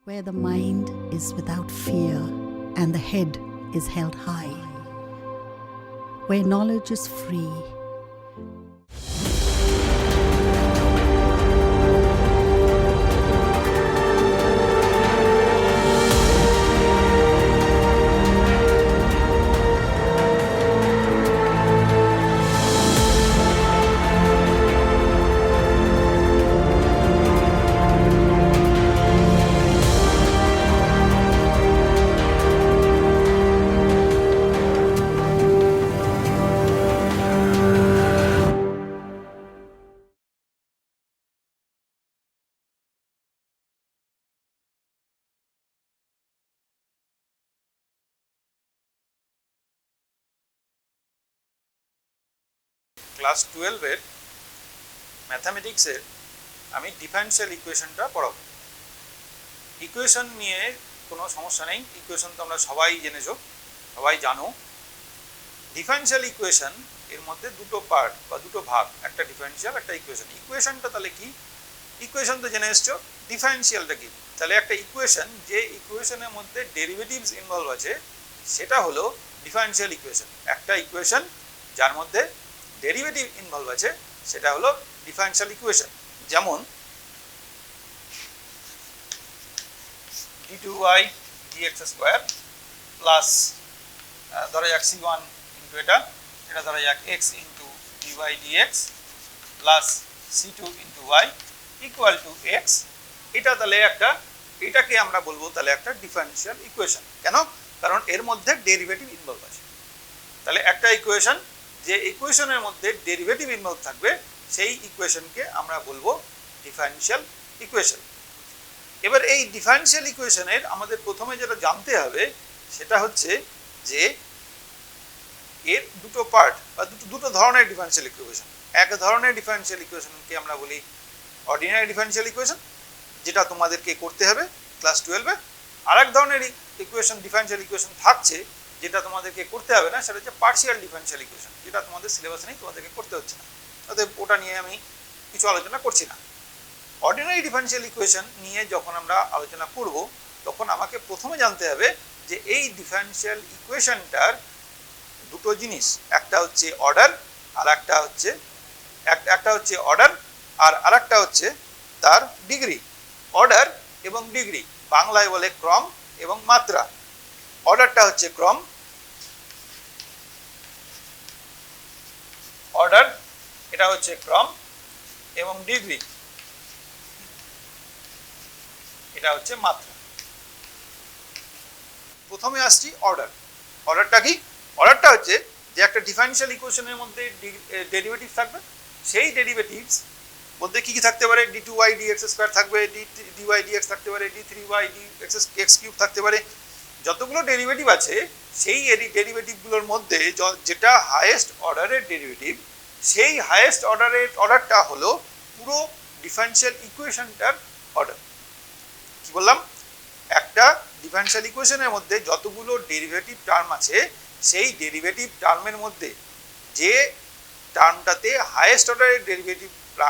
where the mind is without fear and the head is held high, where knowledge is free. Class 12 এর ম্যাথামেটিক্সের আমি differential ইকুয়েশনটা পড়াবো। Equation নিয়ে কোনো সমস্যা নেই, ইকুয়েশন তো আমরা সবাই জেনেছো, সবাই জানো। ডিফারেনশিয়াল ইকুয়েশন এর মধ্যে দুটো পার্ট বা দুটো ভাগ, একটা ডিফারেনশিয়াল একটা ইকুয়েশন। ইকুয়েশনটা তাহলে কি? ইকুয়েশন তো জেনে এসছো, ডিফারেনশিয়ালটা কি? তাহলে একটা ইকুয়েশন যে ইকুয়েশনের মধ্যে ডেরিভেটিভস ইনভলভ আছে সেটা হলো ডিফারেনশিয়াল ইকুয়েশন। একটা ইকুয়েশন যার মধ্যে ডেরিভেটিভ ইনভলভ আছে সেটা হলো ডিফারেনশিয়াল ইকুয়েশন। যেমন d2y dx স্কয়ার প্লাস ধরা যাক c1 ইন্টু এটা ধরা যাক x into dy dx plus c2 into y equal two x। এটা তাহলে এটাকে আমরা বলবো তাহলে একটা ডিফারেনশিয়াল ইকুয়েশন। কেন? কারণ এর মধ্যে ডেরিভেটিভ ইনভলভ আছে। তাহলে একটা ইকুয়েশন যে ইকুয়েশনের মধ্যে ডেরিভেটিভ ইনভলভ থাকবে সেই ইকুয়েশনকে আমরা বলবো ডিফারেনশিয়াল ইকুয়েশন। এবার এই ডিফারেনশিয়াল ইকুয়েশনের আমাদের প্রথমে যেটা জানতে হবে সেটা হচ্ছে যে এর দুটো পার্ট বা দুটো ধরনের ডিফারেনশিয়াল ইকুয়েশন। এক ধরনের ডিফারেনশিয়াল ইকুয়েশনকে আমরা বলি অর্ডিনারি ডিফারেনশিয়াল ইকুয়েশন, যেটা তোমাদেরকে করতে হবে ক্লাস 12-এ। আরেক ধরনের ইকুয়েশন ডিফারেনশিয়াল ইকুয়েশন থাকছে যেটা তোমাদেরকে করতে হবে না, সেটা হচ্ছে পার্শিয়াল ডিফারেনশিয়াল ইকুয়েশন, যেটা তোমাদের সিলেবাসে নেই, তোমাদেরকে করতে হচ্ছে না, অতএব ওটা নিয়ে আমি কিছু আলোচনা করছি না। অর্ডিনারি ডিফারেনশিয়াল ইকুয়েশন নিয়ে যখন আমরা আলোচনা করব তখন আমাকে প্রথমে জানতে হবে যে এই ডিফারেনশিয়াল ইকুয়েশনটার দুটো জিনিস, একটা হচ্ছে অর্ডার আর একটা হচ্ছে অর্ডার আর আরেকটা হচ্ছে তার ডিগ্রি। অর্ডার এবং ডিগ্রি, বাংলায় বলে ক্রম এবং মাত্রা। অর্ডারটা হচ্ছে ক্রম, অর্ডার এটা হচ্ছে ক্রম, এবং ডিগ্রি এটা হচ্ছে মাত্রা। প্রথমে আসছি অর্ডার। অর্ডারটা কি? অর্ডারটা হচ্ছে যে একটা ডিফারেনশিয়াল ইকুয়েশনের মধ্যে ডেরিভেটিভ থাকবে, সেই ডেরিভেটিভস বলতে কি কি থাকতে পারে? d2y dx স্কয়ার থাকবে, dy dx থাকতে পারে, d3y dx কিউব থাকতে পারে। যতগুলো ডেরিভেটিভ আছে সেই ডেরিভেটিভগুলোর মধ্যে যেটা হাইয়েস্ট অর্ডারের ডেরিভেটিভ, সেই হাইয়েস্ট অর্ডারটা হলো পুরো ডিফারেনশিয়াল ইকুয়েশনটার অর্ডার। কি বললাম? একটা ডিফারেনশিয়াল ইকুয়েশনের মধ্যে যতগুলো ডেরিভেটিভ টার্ম আছে সেই ডেরিভেটিভ টার্মের মধ্যে যে টার্মটাতে হাইয়েস্ট অর্ডারের ডেরিভেটিভ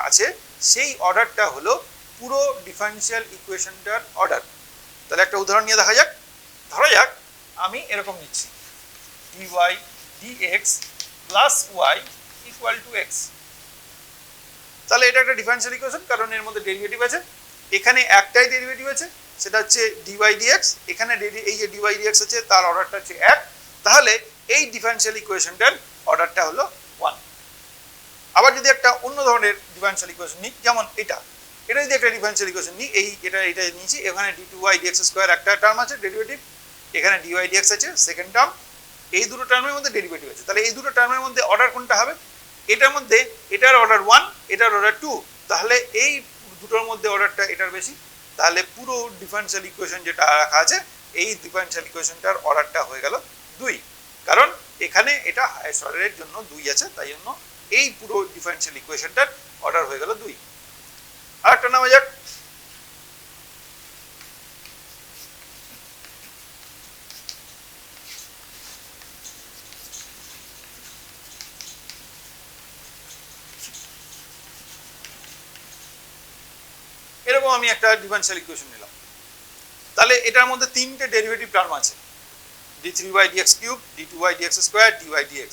আছে সেই অর্ডারটা হলো পুরো ডিফারেনশিয়াল ইকুয়েশনটার অর্ডার। তাহলে একটা উদাহরণ নিয়ে দেখা যাক। ধরা যাক আমি এরকম নিচ্ছি dy dx plus y equal two x। তাহলে এটা একটা ডিফারেনশিয়াল ইকুয়েশন, কারণ এর মধ্যে ডেরিভেটিভ আছে। এখানে একটাই ডেরিভেটিভ আছে, সেটা হচ্ছে dy dx। এখানে এই যে dy dx আছে তার অর্ডারটা হচ্ছে 1। তাহলে এই ডিফারেনশিয়াল ইকুয়েশনটার অর্ডারটা হলো 1। আবার যদি একটা অন্য ধরনের ডিফারেনশিয়াল ইকুয়েশন নিই, যেমন এটা যদি একটা ডিফারেনশিয়াল ইকুয়েশন নিই, এটা নিয়েছি, এখানে d2y dx স্কয়ার একটা টার্ম আছে ডেরিভেটিভ, এখানে dy dx আছে সেকেন্ড টার্ম, এই দুটো টার্মের মধ্যে ডেরিভেটিভ আছে। তাহলে এই দুটো টার্মের মধ্যে অর্ডার কোনটা হবে? এটার মধ্যে এটার অর্ডার 1, এটার অর্ডার 2। তাহলে এই দুটোর মধ্যে অর্ডারটা এটার বেশি। তাহলে পুরো ডিফারেনশিয়াল ইকুয়েশন যেটা রাখা আছে এই ডিফারেনশিয়াল ইকুয়েশনটার অর্ডারটা হয়ে গেল 2, কারণ এখানে এটা হাইয়েস্ট অর্ডারের জন্য 2 আছে, তাই জন্য এই পুরো ডিফারেনশিয়াল ইকুয়েশনটার অর্ডার হয়ে গেল 2। আরেকটা নেওয়া যাক। এরকম আমি একটা ডিফারেনশিয়াল ইকুয়েশন নিলাম। এটার মধ্যে তিনটে ডেরিভেটিভ টার্ম আছে, d3y dx cube, d2y dx square, dy dx।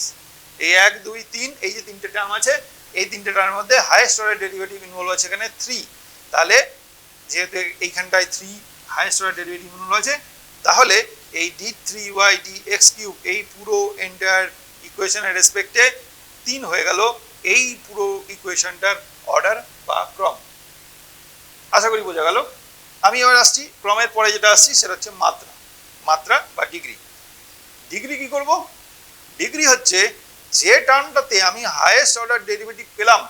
এই 1 2 3 এই যে তিনটে টার্ম আছে, এই তিনটে টার্মের মধ্যে হাইয়েস্ট অর্ডার ডেরিভেটিভ ইনভলভ আছে এখানে 3। তাহলে যেহেতু এইখানটায় 3 হাইয়েস্ট অর্ডার ডেরিভেটিভ ইনভলভ আছে, তাহলে এই d3y dx কিউব এই পুরো এন্টায়ার ইকুয়েশনের রেসপেক্টে 3 হয়ে গেল এই পুরো ইকুয়েশনটার অর্ডার বা ক্রম। আশা করি বোঝা গেল। আমি এবার আসছি ক্রমের পরে যেটা আসছি সেটা হচ্ছে মাত্রা, মাত্রা বা ডিগ্রি। ডিগ্রি কি করব? ডিগ্রি হচ্ছে যে টার্মটাতে আমি হাইয়েস্ট অর্ডার ডেরিভেটিভ পেলাম,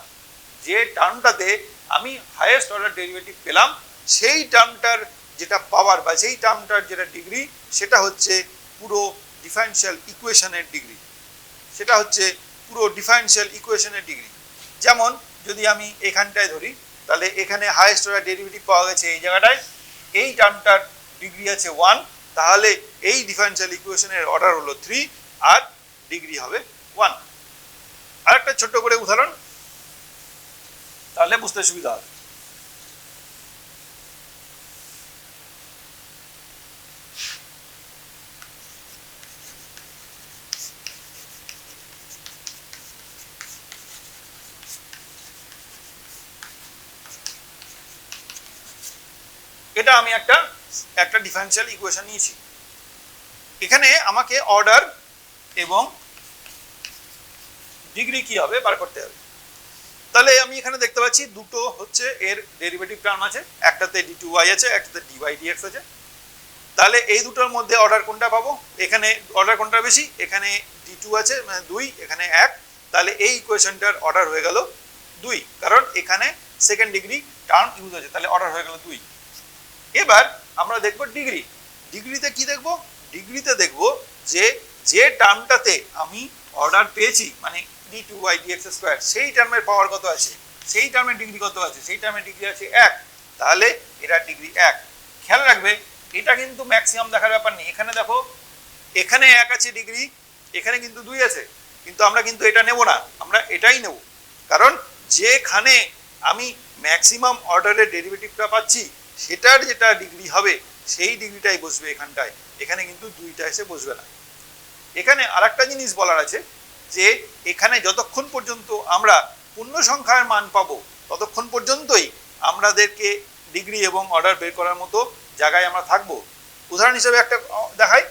যে টার্মটাতে আমি হাইয়েস্ট অর্ডার ডেরিভেটিভ পেলাম, সেই টার্মটার যেটা পাওয়ার বা সেই টার্মটার যেটা ডিগ্রি, সেটা হচ্ছে পুরো ডিফারেনশিয়াল ইকুয়েশনের ডিগ্রি। সেটা হচ্ছে পুরো ডিফারেনশিয়াল ইকুয়েশনের ডিগ্রি। যেমন যদি আমি এখানটায় ধরি, তাহলে এখানে হাইয়েস্ট অর্ডার ডেরিভেটিভ পাওয়া গেছে এই জায়গাটায়, এই টার্মটার ডিগ্রি আছে 1, তাহলে এই ডিফারেনশিয়াল ইকুয়েশনের অর্ডার হলো 3 আর ডিগ্রি হবে 1। আরেকটা ছোট্ট করে উদাহরণ, তাহলে বুঝতে সুবিধা হবে। এটা আমি একটা ডিফারেনশিয়াল ইকুয়েশন নিয়েছি, এখানে আমাকে অর্ডার এবং ডিগ্রি কি হবে বার করতে হবে। তাহলে আমি এখানে দেখতে পাচ্ছি দুটো হচ্ছে এর ডেরিভেটিভ টার্ম আছে, একটাতে d2y আছে, একটাতে dy dx আছে। তাহলে এই দুটোর মধ্যে অর্ডার কোনটা পাবো? এখানে অর্ডার কোনটা বেশি? এখানে d2 আছে মানে 2, এখানে 1, তাহলে এই ইকুয়েশনটার অর্ডার হয়ে গেল 2, কারণ এখানে সেকেন্ড ডিগ্রি টার্ম ইউজ আছে, তাহলে অর্ডার হয়ে গেল 2। এবার আমরা দেখব ডিগ্রি। ডিগ্রিতে কি দেখব? ডিগ্রিতে দেখব যে টার্মটাতে আমি অর্ডার পেয়েছি মানে d2y dx স্কয়ার, সেই টার্মের পাওয়ার কত আছে, সেই টার্মের ডিগ্রি কত আছে, সেই টার্মের ডিগ্রি আছে 1, তাহলে এটা ডিগ্রি 1। খেয়াল রাখবে এটা কিন্তু ম্যাক্সিমাম দেখার ব্যাপার নেই। এখানে দেখো এখানে 1 আছে ডিগ্রি, এখানে কিন্তু 2 আছে, কিন্তু আমরা কিন্তু এটা নেব না, আমরা এটাই নেব, কারণ যেখানে আমি ম্যাক্সিমাম অর্ডারের ডেরিভেটিভটা পাচ্ছি সেটার যেটা ডিগ্রি হবে সেই ডিগ্রিটাই বসবে এখানটায়, এখানে কিন্তু 2টা এসে বসবে না। এখানে আরেকটা জিনিস বলার আছে যে এখানে যতক্ষণ পর্যন্ত আমরা পূর্ণ সংখ্যার মান পাবো ততক্ষণ পর্যন্তই আমাদেরকে ডিগ্রি এবং অর্ডার বের করার মতো জায়গায় আমরা থাকবো। উদাহরণ হিসেবে একটা দেখাই,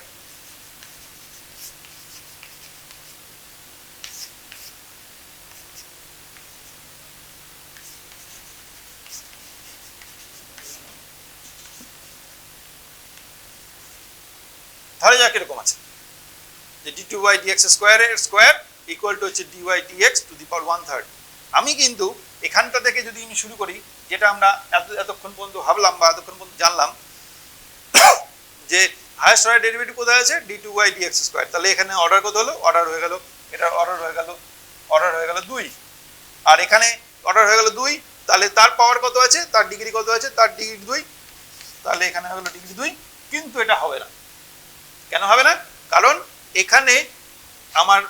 ধরে যাক এরকম আছে যে d2y dx স্কয়ারের স্কয়ার ইকুয়াল টু হচ্ছে dy dx to the power 1/3। আমি কিন্তু এখানটা থেকে যদি আমি শুরু করি, যেটা আমরা এতক্ষণ পর্যন্ত ভাবলাম বা এতক্ষণ পর্যন্ত জানলাম যে হাইয়েস্ট অর্ডার ডেরিভেটিভ কোথায় আছে d2y dx স্কয়ার, তাহলে এখানে অর্ডার কত হলো? অর্ডার হয়ে গেল, এটা অর্ডার হয়ে গেল 2, আর এখানে অর্ডার হয়ে গেল 2, তাহলে তার পাওয়ার কত আছে, তার ডিগ্রি কত আছে, তার ডিগ্রি 2, তাহলে এখানে হয়ে গেল ডিগ্রি 2। কিন্তু এটা হবে না, কেন হবে না? কারণ এখানে আমার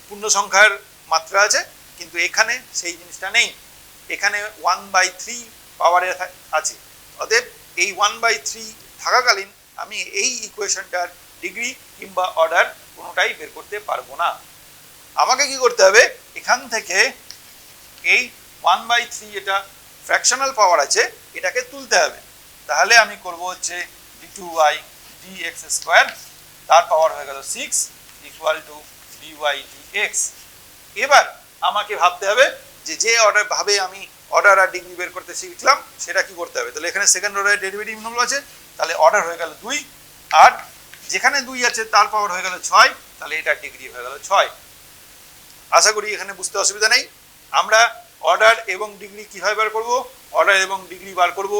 পূর্ণ সংখ্যার মাত্রা আছে, কিন্তু এখানে সেই জিনিসটা নেই, এখানে 1/3 পাওয়ারে আছে। অতএব এই 1/3 থাকাকালীন আমি এই ইকুয়েশনটার ডিগ্রি কিংবা অর্ডার কোনোটাই বের করতে পারবো না। আমাকে কি করতে হবে? এখান থেকে এই 1/3 এটা ফ্র্যাকশনাল পাওয়ার আছে, এটাকে তুলতে হবে। তাহলে আমি করব হচ্ছে d2y dx স্কয়ার, তার পাওয়ার হয়ে গেল 6 ইকুয়াল টু dy dx। এবার আমাকে ভাবতে হবে যে অর্ডার ভাবে আমি অর্ডার আর ডিগ্রি বের করতে শিখলাম সেটা কি করতে হবে। তাহলে এখানে সেকেন্ড অর্ডারের ডেরিভেটিভ ইনভলভ আছে, তাহলে অর্ডার হয়ে গেল 2, আর যেখানে 2 আছে তার পাওয়ার হয়ে গেল 6, তাহলে এটা ডিগ্রি হয়ে গেল 6। আশা করি এখানে বুঝতে অসুবিধা নেই। আমরা অর্ডার এবং ডিগ্রি কিভাবে বার করব? অর্ডার এবং ডিগ্রি বার করব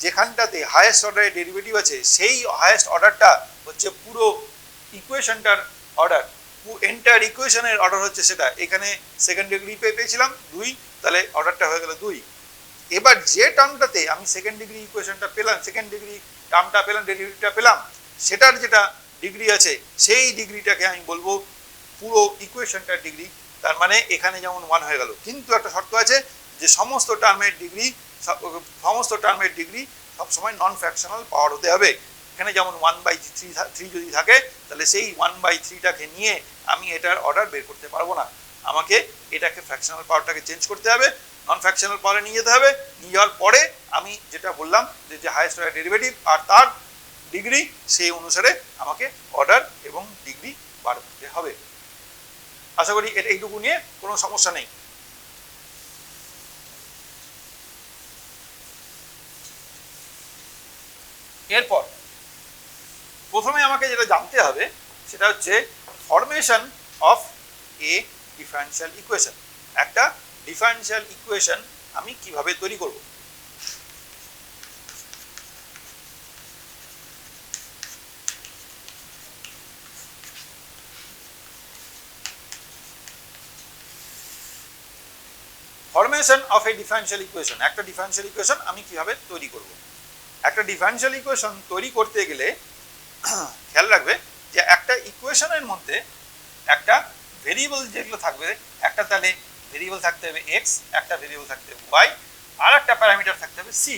যেখানটাতে হাইয়েস্ট অর্ডারের ডেরিভেটিভ আছে, সেই হাইয়েস্ট অর্ডারটা হচ্ছে পুরো ইকুয়েশনটার অর্ডার, এন্টায়ার ইকুয়েশনের অর্ডার হচ্ছে সেটা। এখানে সেকেন্ড ডিগ্রি পেয়েছিলাম 2, তাহলে অর্ডারটা হয়ে গেল 2। এবার যে টার্মটাতে আমি সেকেন্ড ডিগ্রি ইকুয়েশনটা পেলাম, সেকেন্ড ডিগ্রি টার্মটা পেলাম, ডেরিভেটিভটা পেলাম, সেটার যেটা ডিগ্রি আছে সেই ডিগ্রিটাকে আমি বলবো পুরো ইকুয়েশনটার ডিগ্রি। তার মানে এখানে যেমন 1 হয়ে গেল, কিন্তু একটা শর্ত আছে যে সমস্ত টার্মের ডিগ্রি সবসময় নন ফ্র্যাকশনাল পাওয়ার হতে হবে। এখানে যেমন 1/3 যদি থাকে, তাহলে সেই 1/3টাকে নিয়ে আমি এটার অর্ডার বের করতে পারবো না। আমাকে এটাকে ফ্র্যাকশনাল পাওয়ারটাকে চেঞ্জ করতে হবে, নন ফ্র্যাকশনাল পাওয়ারে নিয়ে যেতে হবে। নিয়ে যাওয়ার পরে আমি যেটা বললাম যে হাইয়েস্ট অর্ডার ডেরিভেটিভ আর তার ডিগ্রি, সেই অনুসারে আমাকে অর্ডার এবং ডিগ্রি বার করতে হবে। আশা করি এইটুকু নিয়ে কোনো সমস্যা নেই। এরপর প্রথমে আমাকে যেটা জানতে হবে সেটা হচ্ছে formation of A differential equation. একটা ডিফারেনশিয়াল ইকুয়েশন আমি কিভাবে তৈরি করব। Formation of A differential equation, একটা ডিফারেনশিয়াল ইকুয়েশন আমি কিভাবে তৈরি করব। একটা ডিফারেনশিয়াল ইকুয়েশন তৈরি করতে গেলে খেয়াল রাখবে যে একটা ইকুয়েশনের মধ্যে একটা ভেরিয়েবল যেগুলো থাকবে, একটা তাহলে ভেরিয়েবল থাকতে হবে এক্স, একটা ভেরিয়েবল থাকতে হবে ওয়াই, আর একটা প্যারামিটার থাকতে হবে সি।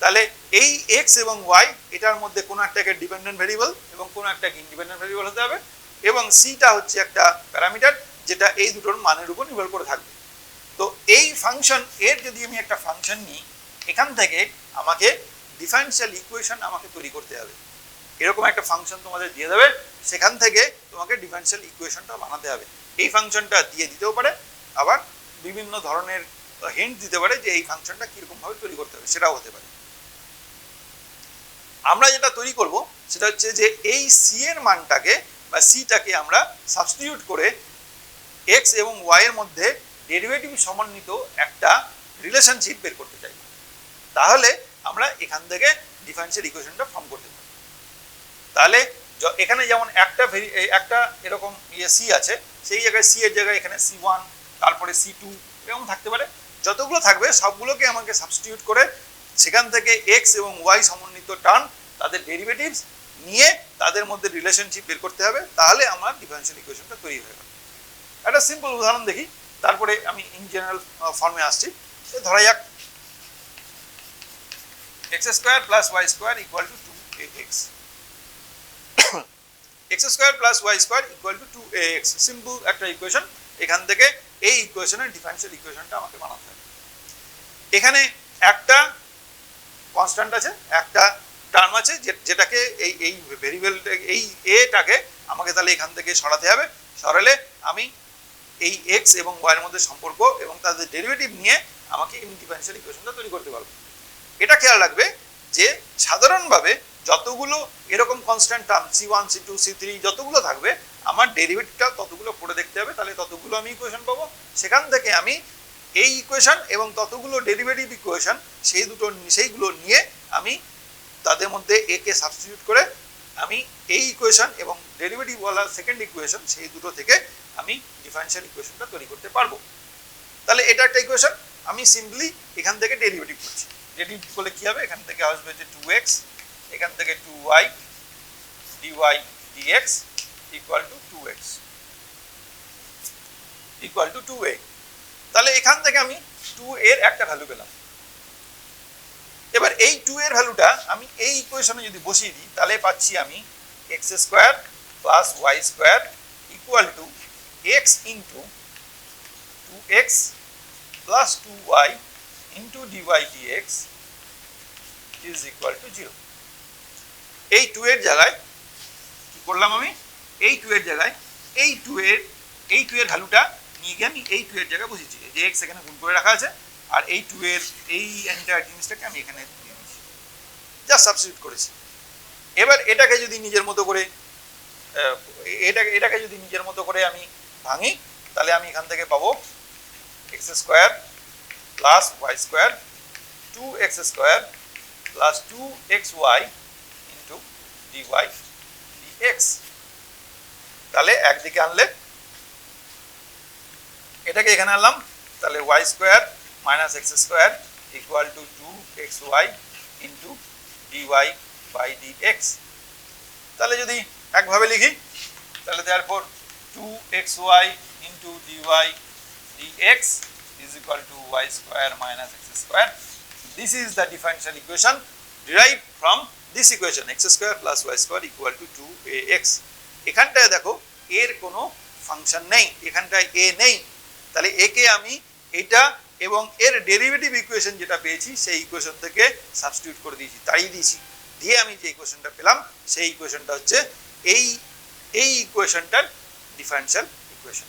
তাহলে এই এক্স এবং ওয়াই এটার মধ্যে কোনো একটাকে ডিপেন্ডেন্ট ভেরিয়েবল এবং কোনো একটাকে ইন্ডিপেন্ডেন্ট ভেরিয়েবল হতে হবে, এবং সিটা হচ্ছে একটা প্যারামিটার যেটা এই দুটোর মানের উপর নির্ভর করে থাকবে। তো এই ফাংশন এর যদি আমি একটা ফাংশন নিই, এখান থেকে আমাকে ডিফারেনশিয়াল ইকুয়েশন আমাকে তৈরি করতে হবে। এরকম একটা ফাংশন তোমাদের দিয়ে দেবে, সেখান থেকে তোমাকে ডিফারেনশিয়াল ইকুয়েশনটা বানাতে হবে। এই ফাংশনটা দিয়ে দিতেও পারে, আবার বিভিন্ন ধরনের হিন্ট দিতে পারে যে এই ফাংশনটা কিরকম ভাবে তৈরি করতে হবে, সেটাও হতে পারে। আমরা যেটা তৈরি করব সেটা হচ্ছে যে এই সি এর মানটাকে বা সিটাকে আমরা সাবস্টিটিউট করে এক্স এবং ওয়াই এর মধ্যে ডেরিভেটিভ সমন্বিত একটা রিলেশনশিপ বের করতে চাই। তাহলে আমরা এখান থেকে ডিফারেনশিয়াল ইকুয়েশনটা ফর্ম করতে পারি। তাহলে এখানে যেমন একটা এরকম সি আছে, সেই জায়গায় সি এর জায়গায় এখানে C1, তারপরে C2 এরকম থাকতে পারে। যতগুলো থাকবে সবগুলোকে আমাকে সাবস্টিটিউট করে সেখান থেকে এক্স এবং ওয়াই সমন্বিত টার্ম, তাদের ডেরিভেটিভস নিয়ে তাদের মধ্যে রিলেশনশিপ বের করতে হবে। তাহলে আমার ডিফারেনশিয়াল ইকুয়েশনটা তৈরি হয়ে গেল। একটা সিম্পল উদাহরণ দেখি, তারপরে আমি ইন জেনারেল ফর্মে আসছি। ধরা যাক x² + y² = 2ax, x² + y² = 2ax। Simple একটা ইকুয়েশন। এখান থেকে এই ইকুয়েশনের ডিফারেনশিয়াল ইকুয়েশনটা আমাকে বানাতে হবে। এখানে একটা কনস্ট্যান্ট আছে, একটা টার্ম আছে, যেটাকে এই ভেরিয়েবল এই এটাকে আমাকে তাহলে এখান থেকে সরাতে হবে। সরালে আমি এই এক্স এবং ওয়াই এর মধ্যে সম্পর্ক এবং তাদের ডেরিভেটিভ নিয়ে আমাকে এই ডিফারেনশিয়াল ইকুয়েশনটা তৈরি করতে পারবো। এটা খেয়াল রাখবে যে সাধারণভাবে যতগুলো এরকম constant term C1, C2, C3 যতগুলো থাকবে, আমার ডেরিভেটিভটা ততগুলো পড়ে দেখতে হবে, তাহলে ততগুলো আমি ইকুয়েশন পাবো। সেখান থেকে আমি এই ইকুয়েশন এবং ততগুলো ডেরিভেটিভ ইকুয়েশন সেইগুলো নিয়ে আমি তাদের মধ্যে এ কে সাবস্টিটিউট করে আমি এই ইকুয়েশন এবং ডেরিভেটিভ ওয়ালা সেকেন্ড ইকুয়েশন, সেই দুটো থেকে আমি ডিফারেনশিয়াল ইকুয়েশনটা তৈরি করতে পারবো। তাহলে এটা একটা ইকুয়েশন, আমি সিম্পলি এখান থেকে ডেরিভেটিভ করছি। ডেরিভেটিভ করলে কি হবে, এখান থেকে আসবে যে 2x, এখান থেকে 2y dy dx = 2x = 2a। তাহলে এখান থেকে আমি 2 এর একটা ভ্যালু পেলাম। এবার এই 2 এর ভ্যালুটা আমি এই ইকুয়েশনে যদি বসিয়ে দিই, তাহলে পাচ্ছি আমি x² + y² = x into 2x plus 2y into dy dx is equal to 0. এই 2 এর জায়গায় কি করলাম আমি, এই 2 এর জায়গায় এই 2 এর ভ্যালুটা নিয়ে গিয়ে আমি এই 2 এর জায়গায় বসিয়েছি, যে x এখানে গুণ করে রাখা আছে, আর এই 2 এর এই এন্টায়ার জিনিসটাকে আমি এখানে দিয়ে দিয়েছি, যা সাবস্টিটিউট করেছি। এবার এটাকে যদি নিজের মতো করে আমি ভাঙি, তাহলে আমি এখান থেকে পাবো x² + y² 2x² + 2xy into dy dx। তাহলে একদিকে আনলে এটাকে এখানে আনলাম, তাহলে y² - x² = 2xy into dy by dx। তাহলে যদি একভাবে লিখি, তাহলে therefore 2xy into dy dx is equal to y² - x² this is the differential equation derived from this equation x square plus y square equal two 2ax। এখানটায় দেখো এর কোনো function নেই, এখানটায় a নেই, তাহলে a কে আমি এটা এবং এর ডেরিভেটিভ ইকুয়েশন যেটা পেয়েছি সেই ইকুয়েশন থেকে সাবস্টিটিউট করে দিয়েছি, তাই দিয়েছি, দিয়ে আমি যে ইকুয়েশনটা পেলাম সেই ইকুয়েশনটা হচ্ছে এই ইকুয়েশনটার ডিফারেনশিয়াল ইকুয়েশন।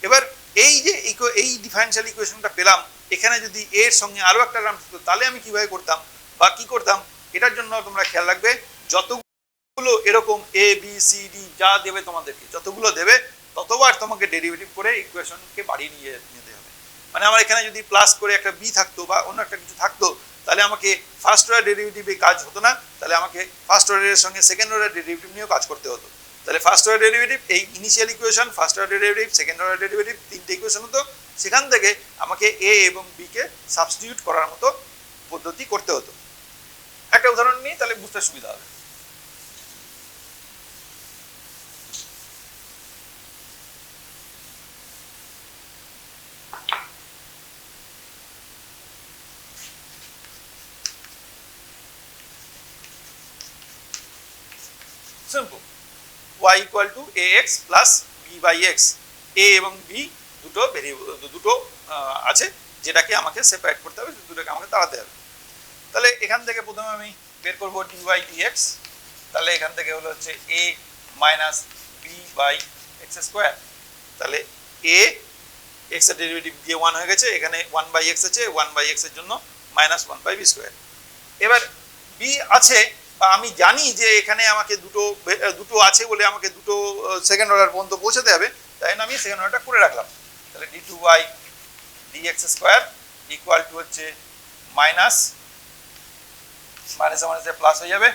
এবার এই যে এই ডিফারেনশিয়াল ইকুয়েশনটা পেলাম, এখানে যদি এর সঙ্গে আরো একটা টার্ম থাকতো তাহলে আমি কিভাবে করতাম বা কি করতাম, এটার জন্য তোমরা খেয়াল রাখবে যতগুলো এরকম এ বি সি ডি যা দেবে তোমাদেরকে, যতগুলো দেবে ততবার তোমাকে ডেরিভেটিভ করে ইকুয়েশনকে বাড়িয়ে নিয়ে যেতে হবে। মানে আমার এখানে যদি প্লাস করে একটা বি থাকতো বা অন্য একটা কিছু থাকতো তাহলে আমাকে ফার্স্ট অর্ডার ডেরিভেটিভে কাজ হতো না, তাহলে আমাকে ফার্স্ট অর্ডারের সঙ্গে সেকেন্ড অর্ডার ডেরিভেটিভ নিয়েও কাজ করতে হতো। তাহলে ফার্স্ট অর্ডার ডেরিভেটিভ এই initial equation, first order derivative, second order derivative, তিনটে ইকুয়েশন হতো, সেখান থেকে আমাকে এ এবং বি কে সাবস্টিটিউট করার মতো পদ্ধতি করতে হতো। একটা উদাহরণ নিই তাহলে বুঝতে সুবিধা হবে। Simple, y equal to ax plus b by x, a এবং b দুটো ভেরিয়েবল, দুটো আছে যেটাকে আমাকে সেপারেট করতে হবে, দুটোকে আমাকে তাড়াতে হবে। তাহলে এখান থেকে প্রথমে আমি বের করব dy dx, তাহলে এখান থেকে হলো হচ্ছে a minus b by x square, তাহলে a x এর ডেরিভেটিভ দিয়ে 1 হয়ে গেছে, এখানে 1 বাই x আছে, 1 বাই x এর জন্য মাইনাস 1 বাই b স্কোয়ার। এবার b আছে বা আমি জানি যে এখানে আমাকে দুটো আছে বলে আমাকে দুটো সেকেন্ড অর্ডার পর্যন্ত পৌঁছাতে হবে, তাই আমি সেকেন্ড অর্ডারটা করে রাখলাম। তাহলে d2y dx square equal to হচ্ছে মাইনাস মাইনাসে মাইনাসে প্লাস হয়ে যাবে।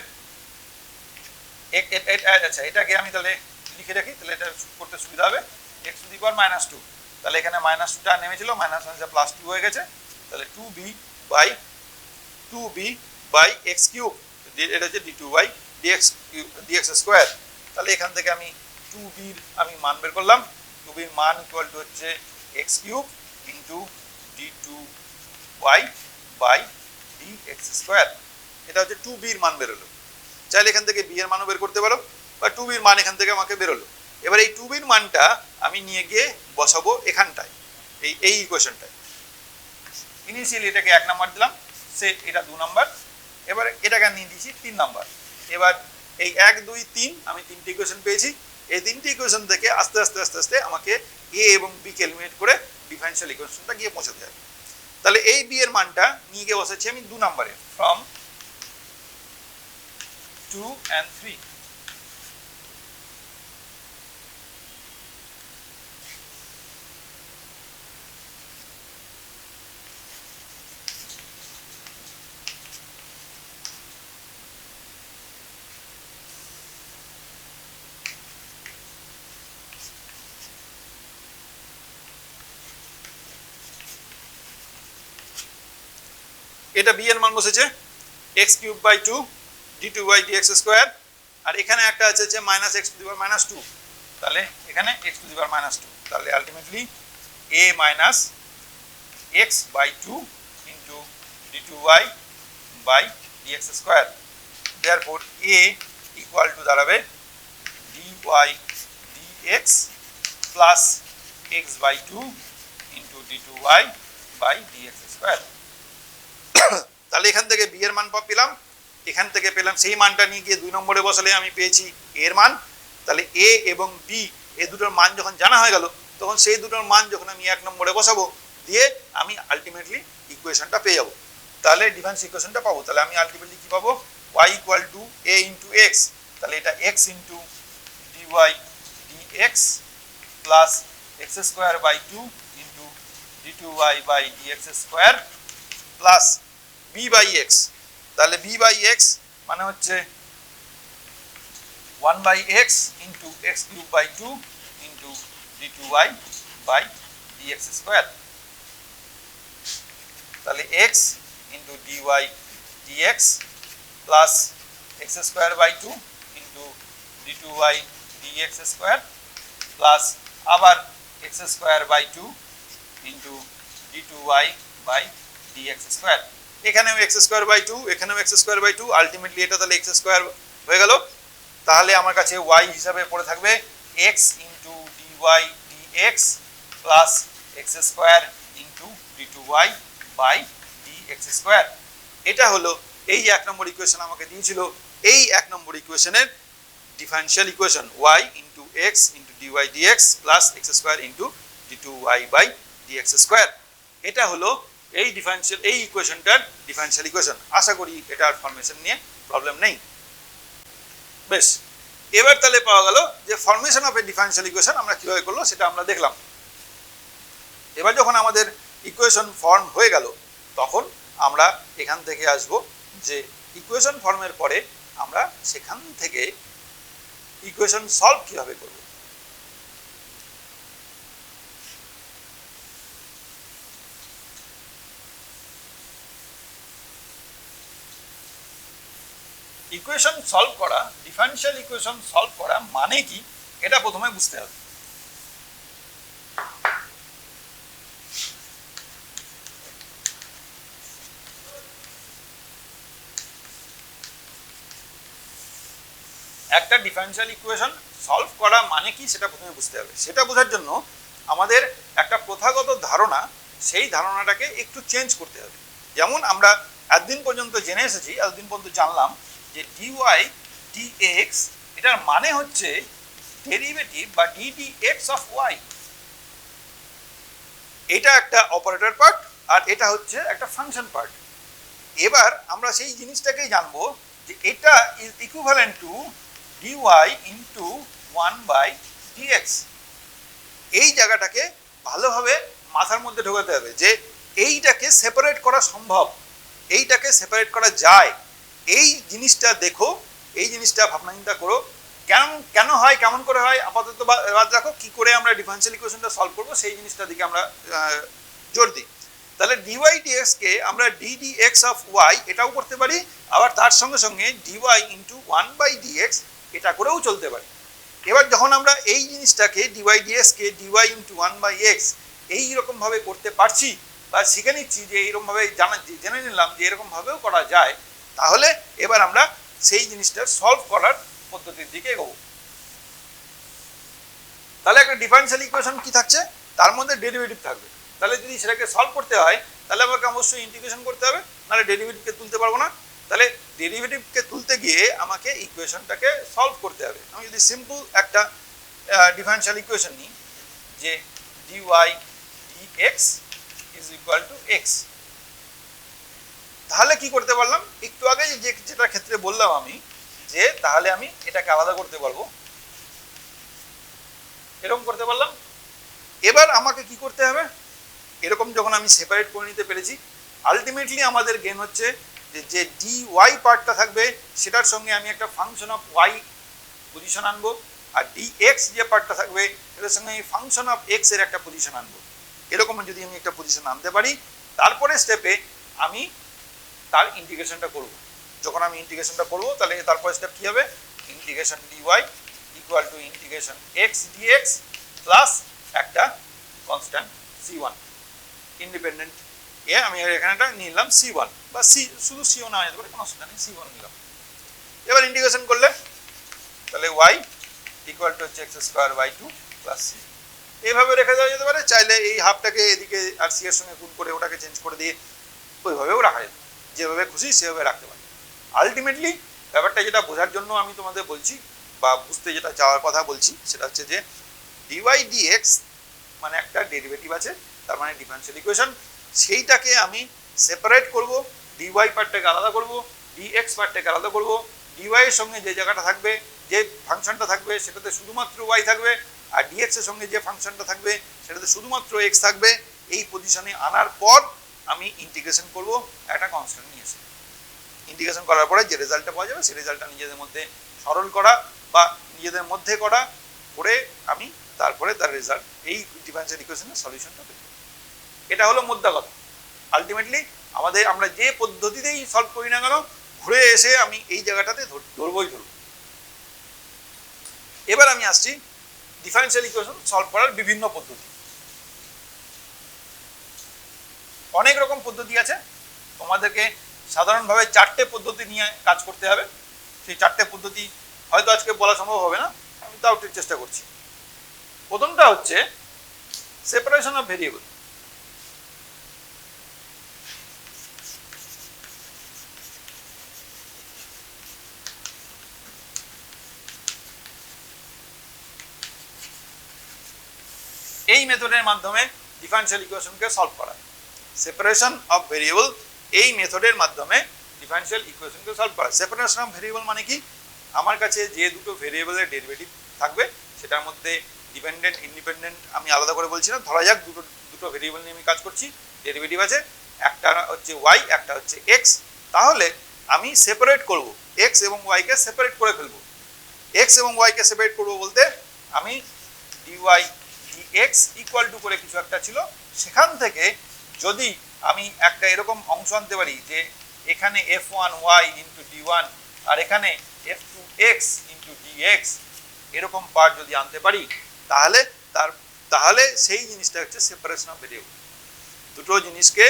আচ্ছা এটাকে আমি তাহলে লিখে রাখি, তাহলে এটা করতে সুবিধা হবে, x to the power minus 2, তাহলে এখানে মাইনাস 2টা নেমেছিল, মাইনাস মাইনাসে প্লাস 2 হয়ে গেছে, তাহলে 2b বাই x কিউব, এটা হচ্ছে d2y dx স্কোয়ার। তাহলে এখান থেকে আমি 2b আমি মান বের করলাম, 2b এর মান ইকুয়াল টু হচ্ছে x cube into d2y by dx square. এটা হচ্ছে 2b এর মান বেরোলো, চাইলে এখান থেকে b এর মানও বের করতে পারো, বা 2b এর মান এখান থেকে আমাকে বেরোলো। এবার এই 2b এর মানটা আমি নিয়ে গিয়ে বসাবো এখানটায়, এই ইকুয়েশনটায়। ইনিশিয়ালি এটাকে 1 নাম্বার দিলাম, সে এটা 2 নাম্বার, এবার এটাকে নিয়ে দিয়েছি 3 নাম্বার। এবার এই 1 2 3 আমি তিনটে ইকুয়েশন পেয়েছি, এই তিনটে ইকুয়েশন থেকে আস্তে আস্তে আস্তে আস্তে আমাকে এ এবং বি কে এলিমিনেট করে ডিফারেনশিয়াল ইকুয়েশনটা গিয়ে পৌঁছাতে হবে। তাহলে এই বি এর মানটা নিয়ে গিয়ে বসাচ্ছি আমি 2 নাম্বারে, ফ্রম 2 and 3। এটা বি এর মান বসেছে x cube by 2 d2y dx square, আর এখানে একটা আছে যে minus x to the power minus 2, তাহলে এখানে x to the power minus 2, তাহলে ultimately a minus x by 2 into d2y by dx square. Therefore a equal to দাঁড়াবে dy dx plus x by 2 into d2y by dx square. তাহলে এখান থেকে B এর মান পেলাম, এখান থেকে পেলাম সেই মানটা নিয়ে গিয়ে 2 নম্বরে বসালে আমি পেয়েছি এ এর মান। তাহলে এ এবং বি এই দুটোর মান যখন জানা হয়ে গেল, তখন সেই দুটোর মান যখন আমি 1 নম্বরে বসাবো, দিয়ে আমি আলটিমেটলি ইকুয়েশনটা পেয়ে যাবো, তাহলে ডিফারেন্স ইকুয়েশনটা পাবো। তাহলে আমি আলটিমেটলি কি পাবো, y equal to a into x, তাহলে এটা x into dy dx plus x square by 2 into d2y by dx square plus b by x, তাহলে b বাই x মানে হচ্ছে 1 by x into x cube by 2 into d2y by dx square, তাহলে x into dy dx plus x square by 2 into d2y dx square plus আবার x square by 2 into d2y by dx square. এখানেও x square by two, এখানেও x square by two, ultimately এটা তাহলে x square হয়ে গেল। তাহলে আমার কাছে ওয়াই হিসাবে পড়ে থাকবে x into d y d x plus x square into d two y by d x square. এটা হলো এই যে 1 নম্বর ইকুয়েশন আমাকে দিয়েছিল, এই 1 নম্বর ইকুয়েশনের differential equation y into x into d y d x plus x square into d two y by d x square. এটা হলো এই ডিফারেনশিয়াল, এই ইকুয়েশনটার ডিফারেনশিয়াল ইকুয়েশন। আশা করি এটার ফরমেশন নিয়ে প্রবলেম নেই। বেশ, এবার তাহলে পাওয়া গেল যে formation of A differential equation আমরা কিভাবে করলো সেটা আমরা দেখলাম। এবার যখন আমাদের ইকুয়েশন ফর্ম হয়ে গেল তখন আমরা এখান থেকে আসব যে ইকুয়েশন ফর্মের পরে আমরা সেখান থেকে ইকুয়েশন সলভ কিভাবে করব। ইকুয়েশন সলভ করা, ডিফারেনশিয়াল ইকুয়েশন সলভ করা মানে কি এটা প্রথমে বুঝতে হবে। একটা ডিফারেনশিয়াল ইকুয়েশন সলভ করা মানে কি সেটা প্রথমে বুঝতে হবে। সেটা বোঝার জন্য আমাদের একটা প্রথাগত ধারণা, সেই ধারণাটাকে একটু চেঞ্জ করতে হবে। যেমন আমরা এতদিন পর্যন্ত জেনে এসেছি, এতদিন পর্যন্ত জানলাম যে ডিওয়াই ডিএক্স এটার মানে হচ্ছে ডেরিভেটিভ বা ডিডিএক্স অফ ওয়াই। এটা একটা অপারেটর পার্ট আর এটা হচ্ছে একটা ফাংশন পার্ট। এবার আমরা সেই জিনিসটাকেই জানবো যে এটা is equivalent to dy into 1/dx। এই জায়গাটাকে ভালোভাবে মাথার মধ্যে ঢোকাতে হবে যে এইটাকে সেপারেট করা সম্ভব, এইটাকে সেপারেট করা যায়। এই জিনিসটা দেখো, এই জিনিসটা ভাবনা চিন্তা করো, কেন হয়, কেমন করে হয় আপাতত বাদ রাখো, কি করে আমরা ডিফারেনশিয়াল ইকুয়েশনটা সলভ করবো সেই জিনিসটা দিকে আমরা জোর দিই। তাহলে ডিওয়াই ডিএক্স কে আমরা ডিডিএক্স অফ ওয়াই এটাও করতে পারি, আবার তার সঙ্গে সঙ্গে ডিওয়াই ইন্টু 1/dx এটা করেও চলতে পারে। এবার যখন আমরা এই জিনিসটাকে ডিওয়াই ডিএক্স কে ডিওয়াই ইন্টু 1/x এইরকমভাবে করতে পারছি বা শিখে নিচ্ছি, যে এইরকমভাবে জেনে নিলাম যে এরকমভাবেও করা যায়, তাহলে এবার আমরা সেই জিনিসটা সলভ করার পদ্ধতির দিকে এগোবো। তাহলে একটা ডিফারেনশিয়াল ইকুয়েশন কি থাকছে, তার মধ্যে ডেরিভেটিভ থাকবে। তাহলে যদি সেটাকে সলভ করতে হয় তাহলে আমাকে অবশ্যই ইন্টিগ্রেশন করতে হবে, নাহলে ডেরিভেটিভকে তুলতে পারবো না। তাহলে ডেরিভেটিভকে তুলতে গিয়ে আমাকে ইকুয়েশনটাকে সলভ করতে হবে। আমি যদি সিম্পল একটা ডিফারেনশিয়াল ইকুয়েশন নিই যে d y dx is equal to x, তাহলে কি করতে পারলাম, একটু আগে যেটা ক্ষেত্রে বললাম আমি, যে তাহলে আমি এটাকে আলাদা করতে পারবো, এরকম করতে পারলাম। এবার আমাকে কি করতে হবে, এরকম যখন আমি সেপারেট করে নিতে পেরেছি, আলটিমেটলি আমাদের গেন হচ্ছে যে ডি ওয়াই পার্টটা থাকবে সেটার সঙ্গে আমি একটা ফাংশন অফ ওয়াই পজিশন আনবো, আর ডি এক্স যে পার্টটা থাকবে সেটার সঙ্গে আমি ফাংশন অফ এক্স এর একটা পজিশন আনবো। এরকম যদি আমি একটা পজিশন আনতে পারি, তারপরে স্টেপে আমি তার ইন্টিগ্রেশনটা করব। যখন আমি ইন্টিগ্রেশনটা করবো তাহলে তারপরে স্টেপ কী হবে, integration d y equal to integration x d x plus একটা কনস্ট্যান্ট c1 ইন্ডিপেন্ডেন্ট এ আমি এখানে একটা নিলাম c1 বা সি, শুধু সিও না যেতে পারে, কোনো অসুবিধা নেই, c1 নিলাম। এবার ইন্টিগ্রেশন করলে তাহলে y ইকুয়াল টু হচ্ছে x square by 2 plus c। এইভাবে রেখে দেওয়া যেতে পারে, চাইলে এই হাফটাকে এদিকে আর সি এর সঙ্গে গুণ করে ওটাকে চেঞ্জ করে দিয়ে ওইভাবেও রাখা যেত, যেভাবে খুশি সেভাবে রাখতে পারে। আলটিমেটলি ব্যাপারটা যেটা বোঝার জন্য আমি তোমাদের বলছি বা বুঝতে যেটা চাওয়ার কথা বলছি সেটা হচ্ছে যে ডিওয়াই ডিএক্স মানে একটা ডেরিভেটিভ আছে, তার মানে ডিফারেনশিয়াল ইকুয়েশন, সেইটাকে আমি সেপারেট করব, ডিওয়াই পার্টটাকে আলাদা করব, ডিএক্স পার্টটাকে আলাদা করব, ডিওয়াই এর সঙ্গে যে জায়গাটা থাকবে, যে ফাংশনটা থাকবে সেটাতে শুধুমাত্র ওয়াই থাকবে, আর ডিএক্স এর সঙ্গে যে ফাংশনটা থাকবে সেটাতে শুধুমাত্র এক্স থাকবে। এই পজিশনে আনার পর আমি ইন্টিগ্রেশন করব একটা কনস্ট্যান্ট নিয়ে এসে। ইন্টিগ্রেশন করার পরে যে রেজাল্টটা পাওয়া যাবে সেই রেজাল্টটা নিজেদের মধ্যে সরল করা বা নিজেদের মধ্যে করা করে আমি তারপরে তার রেজাল্ট এই ডিফারেনশিয়াল ইকুয়েশনের সলিউশনটা পেতে। এটা হলো মোদ্দা কথা। আলটিমেটলি আমরা যে পদ্ধতিতেই সলভ করি না কেন, ঘুরে এসে আমি এই জায়গাটাতে ধরবই ধরব। এবার আমি আসছি ডিফারেনশিয়াল ইকুয়েশন সলভ করার বিভিন্ন পদ্ধতি। অনেক রকম পদ্ধতি আছে, তোমাদেরকে সাধারণভাবে 4টে পদ্ধতি নিয়ে কাজ করতে হবে। সেই 4টে পদ্ধতি হয়তো আজকে বলা সম্ভব হবে না, আমি তাও একটু চেষ্টা করছি। প্রথমটা হচ্ছে সেপারেশন অফ ভেরিয়েবল। এই মেথডের মাধ্যমে ডিফারেনশিয়াল ইকুয়েশনকে সলভ করা। সেপারেশন অফ ভেরিয়েবল এই মেথডের মাধ্যমে ডিফারেনশিয়াল ইকুয়েশনকে সলভ করা। সেপারেশন অফ ভেরিয়েবল মানে কি? আমার কাছে যে দুটো ভেরিয়েবলের ডেরিভেটিভ থাকবে সেটার মধ্যে ডিপেন্ডেন্ট ইন্ডিপেন্ডেন্ট আমি আলাদা করে বলছি না, ধরা যাক দুটো ভেরিয়েবল নিয়ে আমি কাজ করছি, ডেরিভেটিভ আছে, একটা হচ্ছে ওয়াই, একটা হচ্ছে এক্স। তাহলে আমি সেপারেট করব, এক্স এবং ওয়াইকে সেপারেট করে ফেলবো। এক্স এবং ওয়াইকে সেপারেট করব বলতে আমি ডিওয়াই ডিএক্স ইকুয়াল টু করে কিছু একটা ছিল, সেখান থেকে যদি আমি একটা এরকম অংশ আনতে পারি যে এখানে f1y ইন্টু d1 আর এখানে f2x ইন্টু dx, এরকম পার্ট যদি আনতে পারি তাহলে সেই জিনিসটা হচ্ছে সেপারেশন অফ ভেরিয়েবল। দুটো জিনিসকে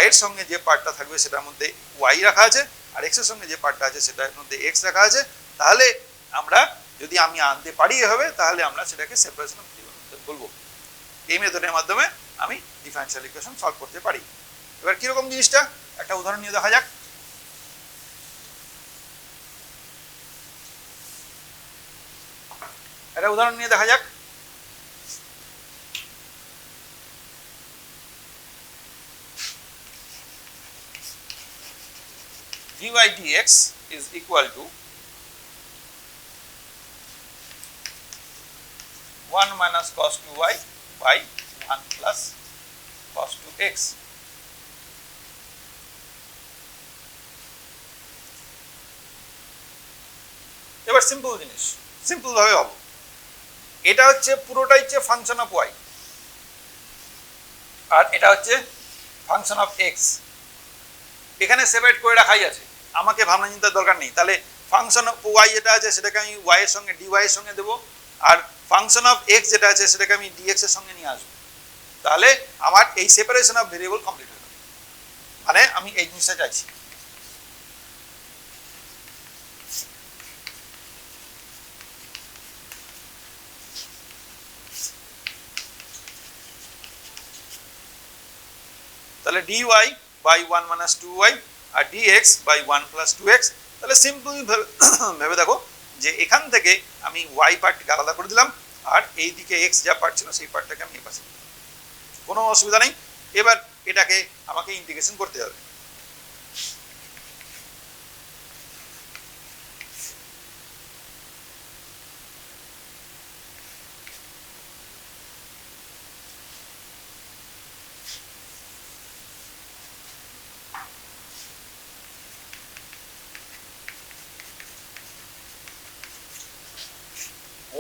y এর সঙ্গে যে পার্টটা থাকবে সেটার মধ্যে y রাখা আছে, আর x এর সঙ্গে যে পার্টটা আছে সেটার মধ্যে x রাখা আছে। তাহলে যদি আমি আনতে পারি এভাবে, তাহলে আমরা সেটাকে সেপারেশন অফ ভেরিয়েবল বলবো। এই মেথডের মাধ্যমে আমি ডিফারেনশিয়াল ইকুয়েশন সলভ করতে পারি। এবার কিরকম জিনিসটা একটা উদাহরণ নিয়ে দেখা যাক। একটা উদাহরণ নিয়ে দেখা যাক। dy dx is equal to 1 minus cos 2y by 1 plus cos 2x। এবার সিম্পল জিনিস, সিম্পল ভাবে হবে। এটা হচ্ছে পুরোটাই হচ্ছে ফাংশন অফ ওয়াই, আর এটা হচ্ছে ফাংশন অফ এক্স। এখানে সেপারেট করে রাখাই আছে, আমাকে ভাবনা চিন্তার দরকার নেই। তাহলে ফাংশন অফ ওয়াই যেটা আছে সেটাকে আমি ওয়াই এর সঙ্গে ডিওয়াই এর সঙ্গে দেবো, আর ফাংশন অফ এক্স যেটা আছে সেটাকে আমি ডিএক্স এর সঙ্গে নিয়ে আসবো। তাহলে আমার এই সেপারেশন অফ ভেরিয়েবল কমপ্লিট হয়ে যাবে। মানে আমি এই জিনিসটা চাইছি। তাহলে dy বাই 1 মাইনাস 2y আর dx বাই 1 প্লাস 2x। তাহলে সিম্পল ভেবে দেখো যে এখান থেকে আমি y পার্টকে আলাদা করে দিলাম, আর এই দিকে x যা পার্ট ছিল সেই পার্টটাকে আমি এই পাশে, কোনো অসুবিধা নেই। এবার এটাকে আমাকে ইন্টিগ্রেশন করতে হবে।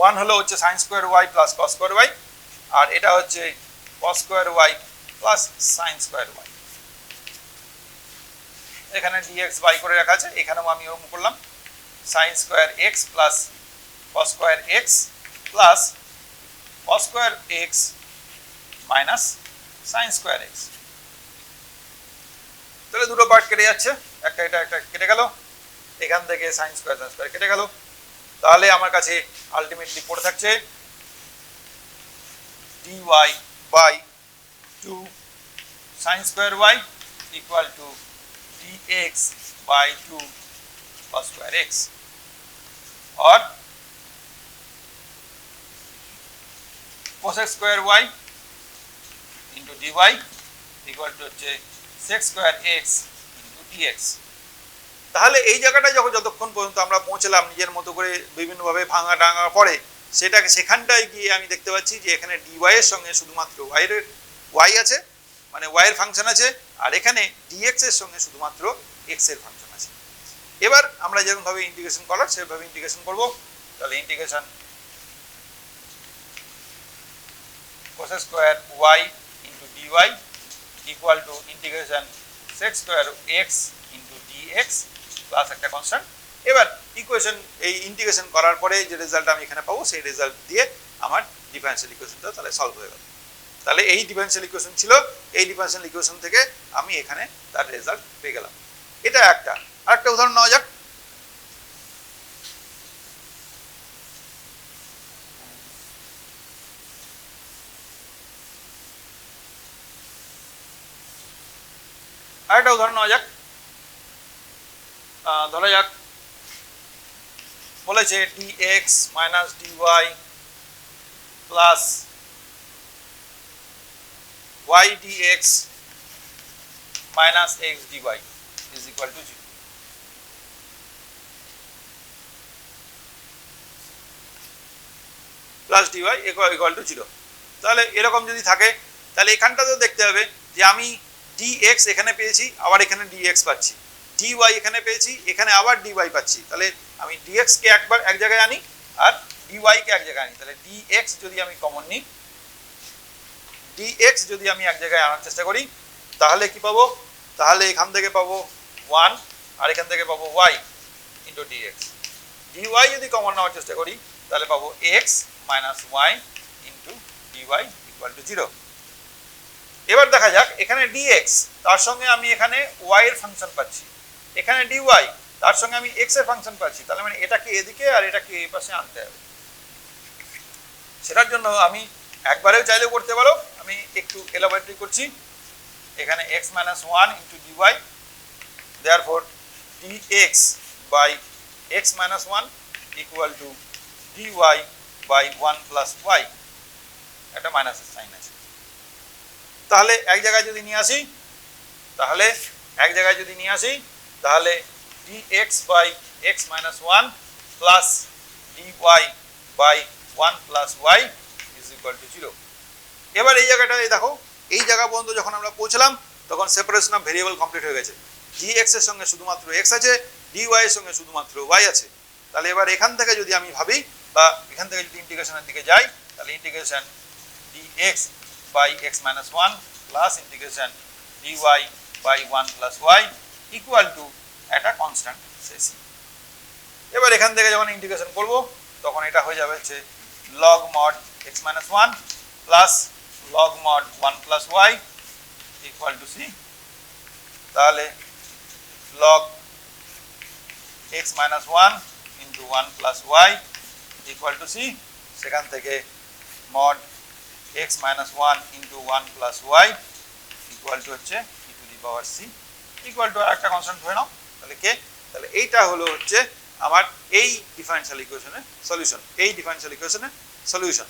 ওয়ান হলো হচ্ছে sine square y plus cos square y, আর এটা হচ্ছে cos square y plus sine square y. এখানে ডিএক্স বাই করে রাখা আছে, এখানেও আমি ওরকম করলাম sine square x plus cos square x plus cos square x minus sine square x. তাহলে দুটো পার্ট কেটে যাচ্ছে, এটা একটা কেটে গেল, এখান থেকে সাইন স্কোয়ার কেটে গেল। তাহলে আমার কাছে আলটিমেটলি পড়ে থাকছে dy by 2 sin square y equal to dx by 2 cos square x, or cos square y into dy equal to sec square x into dx। তাহলে এই জায়গাটা যতক্ষণ পর্যন্ত আমরা পৌঁছলাম নিজের মতো করে বিভিন্নভাবে ভাঙা টাঙা পরে, সেখানটায় গিয়ে আমি দেখতে পাচ্ছি যে এখানে ডিওয়াই এর সঙ্গে শুধুমাত্র ওয়াই আছে, মানে ওয়াই এর ফাংশন আছে, আর এখানে ডিএক্স এর সঙ্গে শুধুমাত্র এক্স এর ফাংশন আছে। এবার আমরা যেরকমভাবে ইন্টিগ্রেশন করার সেভাবে ইন্টিগ্রেশন করব। তাহলে integration cos square y into dy equal to integration sec square x into d x plus একটা কনস্ট্যান্ট। এবার ইকুয়েশন এই ইন্টিগ্রেশন করার পরে যে রেজাল্ট আমি এখানে পাবো সেই রেজাল্ট দিয়ে আমার ডিফারেনশিয়াল ইকুয়েশনটা তাহলে সলভ হয়ে গেল। তাহলে এই ডিফারেনশিয়াল ইকুয়েশন ছিল, এই ডিফারেনশিয়াল ইকুয়েশন থেকে আমি এখানে তার রেজাল্ট পেয়ে গেলাম। এটা একটা। আরেকটা উদাহরণ নেওয়া যাক। আরেকটা উদাহরণ নেওয়া যাক। ধরা যাক বলেছে dx minus dy plus y dx minus x dy is equal to 0. Plus dy equal to 0। তাহলে এরকম যদি থাকে তাহলে এখানটাতেও দেখতে হবে যে আমি dx এখানে পেয়েছি, আবার এখানে dx পাচ্ছি, dy এখানে পেয়েছি, এখানে আবার dy পাচ্ছি। তাহলে আমি dx কে একবার এক জায়গায় আনি আর dy কে এক জায়গায় আনি। তাহলে dx যদি আমি কমন নিই, dx যদি আমি এক জায়গায় আনার চেষ্টা করি তাহলে কি পাবো? তাহলে এখান থেকে পাবো 1 আর এখান থেকে পাবো y ইনটু dx। dy যদি কমন নেওয়ার চেষ্টা করি তাহলে পাবো x minus y into dy equal to 0। এবার দেখা যাক এখানে dx তার সঙ্গে আমি এখানে y এর ফাংশন পাচ্ছি, এখানে dy তার সঙ্গে আমি x এর ফাংশন পাচ্ছি। তাহলে মানে এটাকে এদিকে আর এটাকে এই পাশে আনতে হবে। সেটার জন্য আমি একবারেও চাইলেও করতে পারো, আমি একটু এলাবোরেটরি করছি। এখানে x minus 1 into dy, therefore dx by x minus 1 equal to dy by 1 plus y, একটা মাইনাসের সাইন আছে। তাহলে এক জায়গায় যদি নিয়ে আসি তাহলে dx by x minus 1 plus dy by 1 plus y is equal to 0। এবার এই জায়গাটায় দেখো, এই জায়গা পর্যন্ত যখন আমরা পৌঁছলাম তখন সেপারেশন অফ ভেরিয়েবল কমপ্লিট হয়ে গেছে। dx এর সঙ্গে শুধুমাত্র x আছে, dy এর সঙ্গে শুধুমাত্র y আছে। তাহলে এবার এখান থেকে যদি আমি ভাবি বা এখান থেকে যদি ইন্টিগ্রেশনের দিকে যাই তাহলে integration dx by x minus 1 plus integration dy by 1 plus y equal to একটা কনস্ট্যান্ট c। এবার এখান থেকে যখন ইন্টিগ্রেশন করব তখন এটা হয়ে যাবে হচ্ছে log mod x minus 1 plus log mod 1 plus y equal to c। তাহলে log x minus 1 into 1 plus y equal to c, সেখান থেকে mod x minus 1 into 1 plus y equal to হচ্ছে e to the power c equal to একটা constant ধরে নাও। তাহলে কে? তাহলে এইটা হলো হচ্ছে আমার এই ডিফারেনশিয়াল ইকুয়েশনের সলিউশন।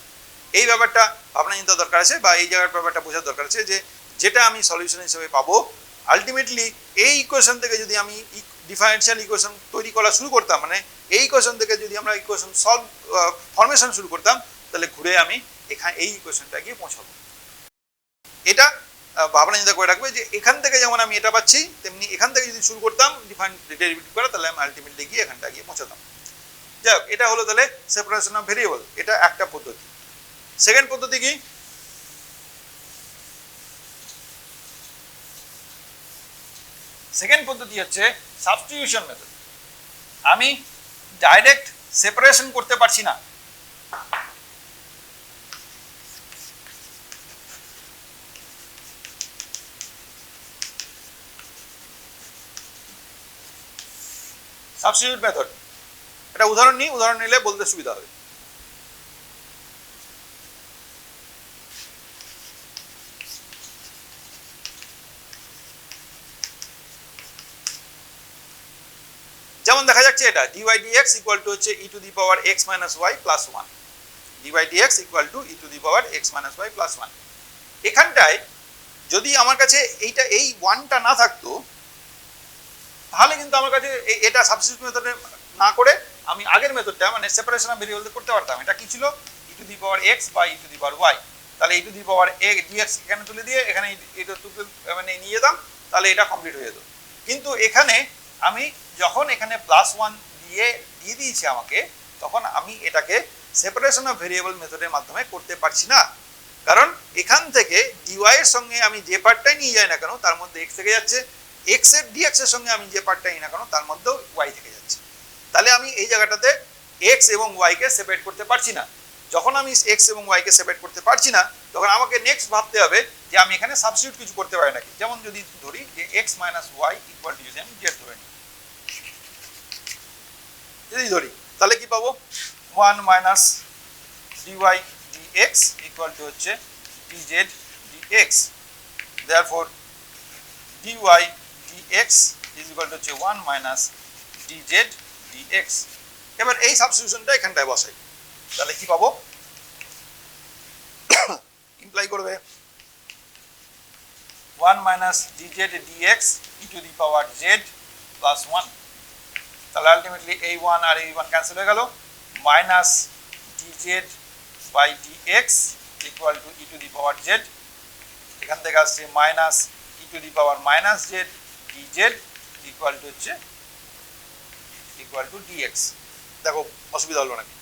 এই ব্যাপারটা আপনার চিন্তা দরকার আছে বা এই জায়গার ব্যাপারটা বোঝার দরকার আছে যে যেটা আমি সলিউশন হিসেবে পাবো আলটিমেটলি এই ইকুয়েশন থেকে যদি আমি ডিফারেনশিয়াল ইকুয়েশন তৈরি করা শুরু করতাম, মানে এই ইকুয়েশন থেকে যদি আমরা ইকুয়েশন সলভ ফরমেশন শুরু করতাম তাহলে ঘুরে আমি এখানে এই ইকুয়েশনটা গিয়ে পৌঁছাবো। এটা ভাবনা চিন্তা করে রাখবে যে এখান থেকে যেমন আমি এটা পাচ্ছি তেমনি এখান থেকে যদি শুরু করতাম ডেরিভেটিভ করা তাহলে আমি আলটিমেটলি গিয়ে এখানটা গিয়ে পৌঁছাতাম। যাই হোক, এটা হলো তাহলে সেপারেশন অফ ভেরিয়েবল, এটা একটা পদ্ধতি। সেকেন্ড পদ্ধতি কি? সেকেন্ড পদ্ধতি হচ্ছে সাবস্টিটিউশন মেথড। আমি ডাইরেক্ট সেপারেশন করতে পারছি না, সাবস্টিটিউট মেথড। একটা উদাহরণ নিই, উদাহরণ নিলে বলতে সুবিধা হবে। যেমন দেখা যাচ্ছে এটা dy dx ইকুয়াল টু হচ্ছে e to the power x minus y plus 1, dy dx equal to e to the power x minus y plus 1। এখানটায় যদি আমার কাছে এইটা এই 1টা না থাকতো তাহলে কিন্তু আমার কাছে এটা সাবস্টিটিউট মেথডে না করে আমি আগের মেথডটা মানে সেপারেশন অফ ভেরিয়েবল করতে পারতাম। এটা কি ছিল? e to the power x by e to the power y। তাহলে e to the power dx এখানে তুলে দিয়ে এখানে এটা মানে নিয়ে যেতাম, তাহলে এটা কমপ্লিট হয়ে যেত। কিন্তু এখানে আমি যখন এখানে প্লাস 1 দিয়ে দিয়েছি আমাকে, তখন আমি এটাকে সেপারেশন অফ ভেরিয়েবল মেথডের মাধ্যমে করতে পারছি না। কারণ এখান থেকে dy এর সঙ্গে আমি যে পার্টটাই নিয়ে যাই না কেন তার মধ্যে x থেকে যাচ্ছে, x এর dx এর সঙ্গে আমি যে পার্টটাই নিই না কেন তার মধ্যেও y থেকে যাচ্ছে। তাহলে আমি এই জায়গাটাতে x এবং y কে সেপারেট করতে পারছি না। যখন আমি এক্স এবং ওয়াইকে সেপারেট করতে পারছি না তখন আমাকে নেক্সট ভাবতে হবে যে আমি এখানে সাবস্টিটিউট কিছু করতে পারি নাকি। যেমন যদি ধরি যে x minus y equal to, যদি আমি জেড ধরে নিই, যদি ধরি তাহলে কি পাবো, 1 minus dy dx equal to হচ্ছে dz dx. Therefore dy dx is equal to হচ্ছে 1 মাইনাস ডিজেড ডিএক্স। এবার এই সাবস্টিটিউশনটা এখানটায় বসাই, তাহলে কি পাবো, ইমপ্লাই করবে 1 minus dz dx e to the power z plus 1। তাহলে আলটিমেটলি এই 1 আর এই 1 ক্যান্সেল হয়ে গেল, minus dz by dx equal to e to the power z. এখান থেকে আসছে minus e to the power minus z dz equal to হচ্ছে equal to dx. দেখো অসুবিধা হলো নাকি,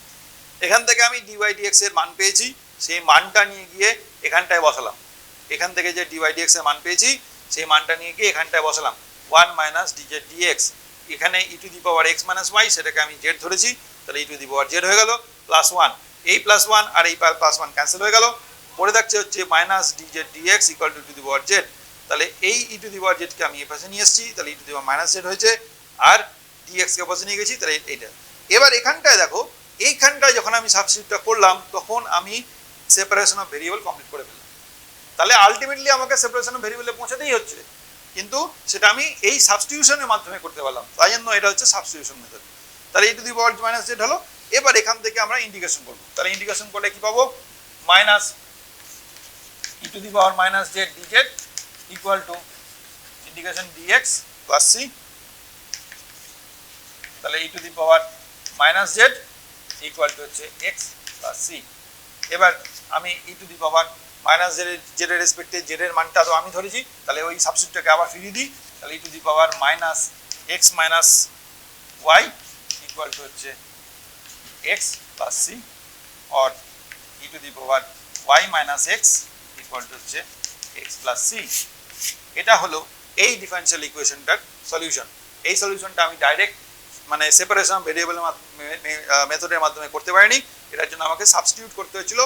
এখান থেকে আমি ডিওয়াই ডিএক্স এর মান পেয়েছি, সেই মানটা নিয়ে গিয়ে এখানটায় বসালাম। এখান থেকে যে ডিওয়াই ডিএক্স এর মান পেয়েছি সেই মানটা নিয়ে গিয়ে এখানটায় বসালাম, 1 মাইনাস ডিজেড ডিএক্স। এখানে e to the power x minus y, সেটাকে আমি জেড ধরেছি, তাহলে e to the power Z হয়ে গেল প্লাস 1। এই প্লাস 1 আর এই প্লাস 1 ক্যান্সেল হয়ে গেল, পড়ে থাকছে হচ্ছে minus dz dx equal to the power z. তাহলে এই ই টু দি পাওয়ার জেডকে আমি এই পাশে নিয়ে এসেছি, তাহলে e to the power minus z হয়েছে, আর ডিএক্স কে পাশে নিয়ে গেছি, তাহলে এইটা। এবার এখানটায় দেখো, এইখানটায় যখন আমি সাবস্টিটিউটটা করলাম তখন আমি সেপারেশন অফ ভেরিয়েবল কমপ্লিট করে ফেললাম। তাহলে আলটিমেটলি আমাকে সেপারেশন অফ ভেরিয়েবলে পৌঁছাতেই হচ্ছে, কিন্তু সেটা আমি এই সাবস্টিটিউশনের মাধ্যমে করতে পারলাম, তাই জন্য এটা হচ্ছে সাবস্টিটিউশন মেথড। তাহলে e to the power minus z হলো। এবার এখান থেকে আমরা ইন্টিগ্রেশন করব, তাহলে ইন্টিগ্রেশন করলে কি পাবো, minus e to the power minus z dz equal to integration dx plus c. তাহলে e to the power minus z equal to হচ্ছে এক্স প্লাস সি। এবার আমি e to the power minus z এর রেসপেক্টে Z এর মানটা তো আমি ধরেছি, তাহলে ওই সাবস্টিটিউটটাকে আবার ফিরিয়ে দিই, তাহলে e to the power minus x minus y equal to হচ্ছে এক্স প্লাস সি, और e to the power y minus x equal to হচ্ছে এক্স প্লাস সি। এটা হলো এই ডিফারেনশিয়াল ইকুয়েশনটার সলিউশন। এই সলিউশনটা আমি ডাইরেক্ট মানে সেপারেশন অফ ভেরিয়েবলের মেথডের মাধ্যমে করতে পারিনি, এটার জন্য আমাকে সাবস্টিটিউট করতে হয়েছিল।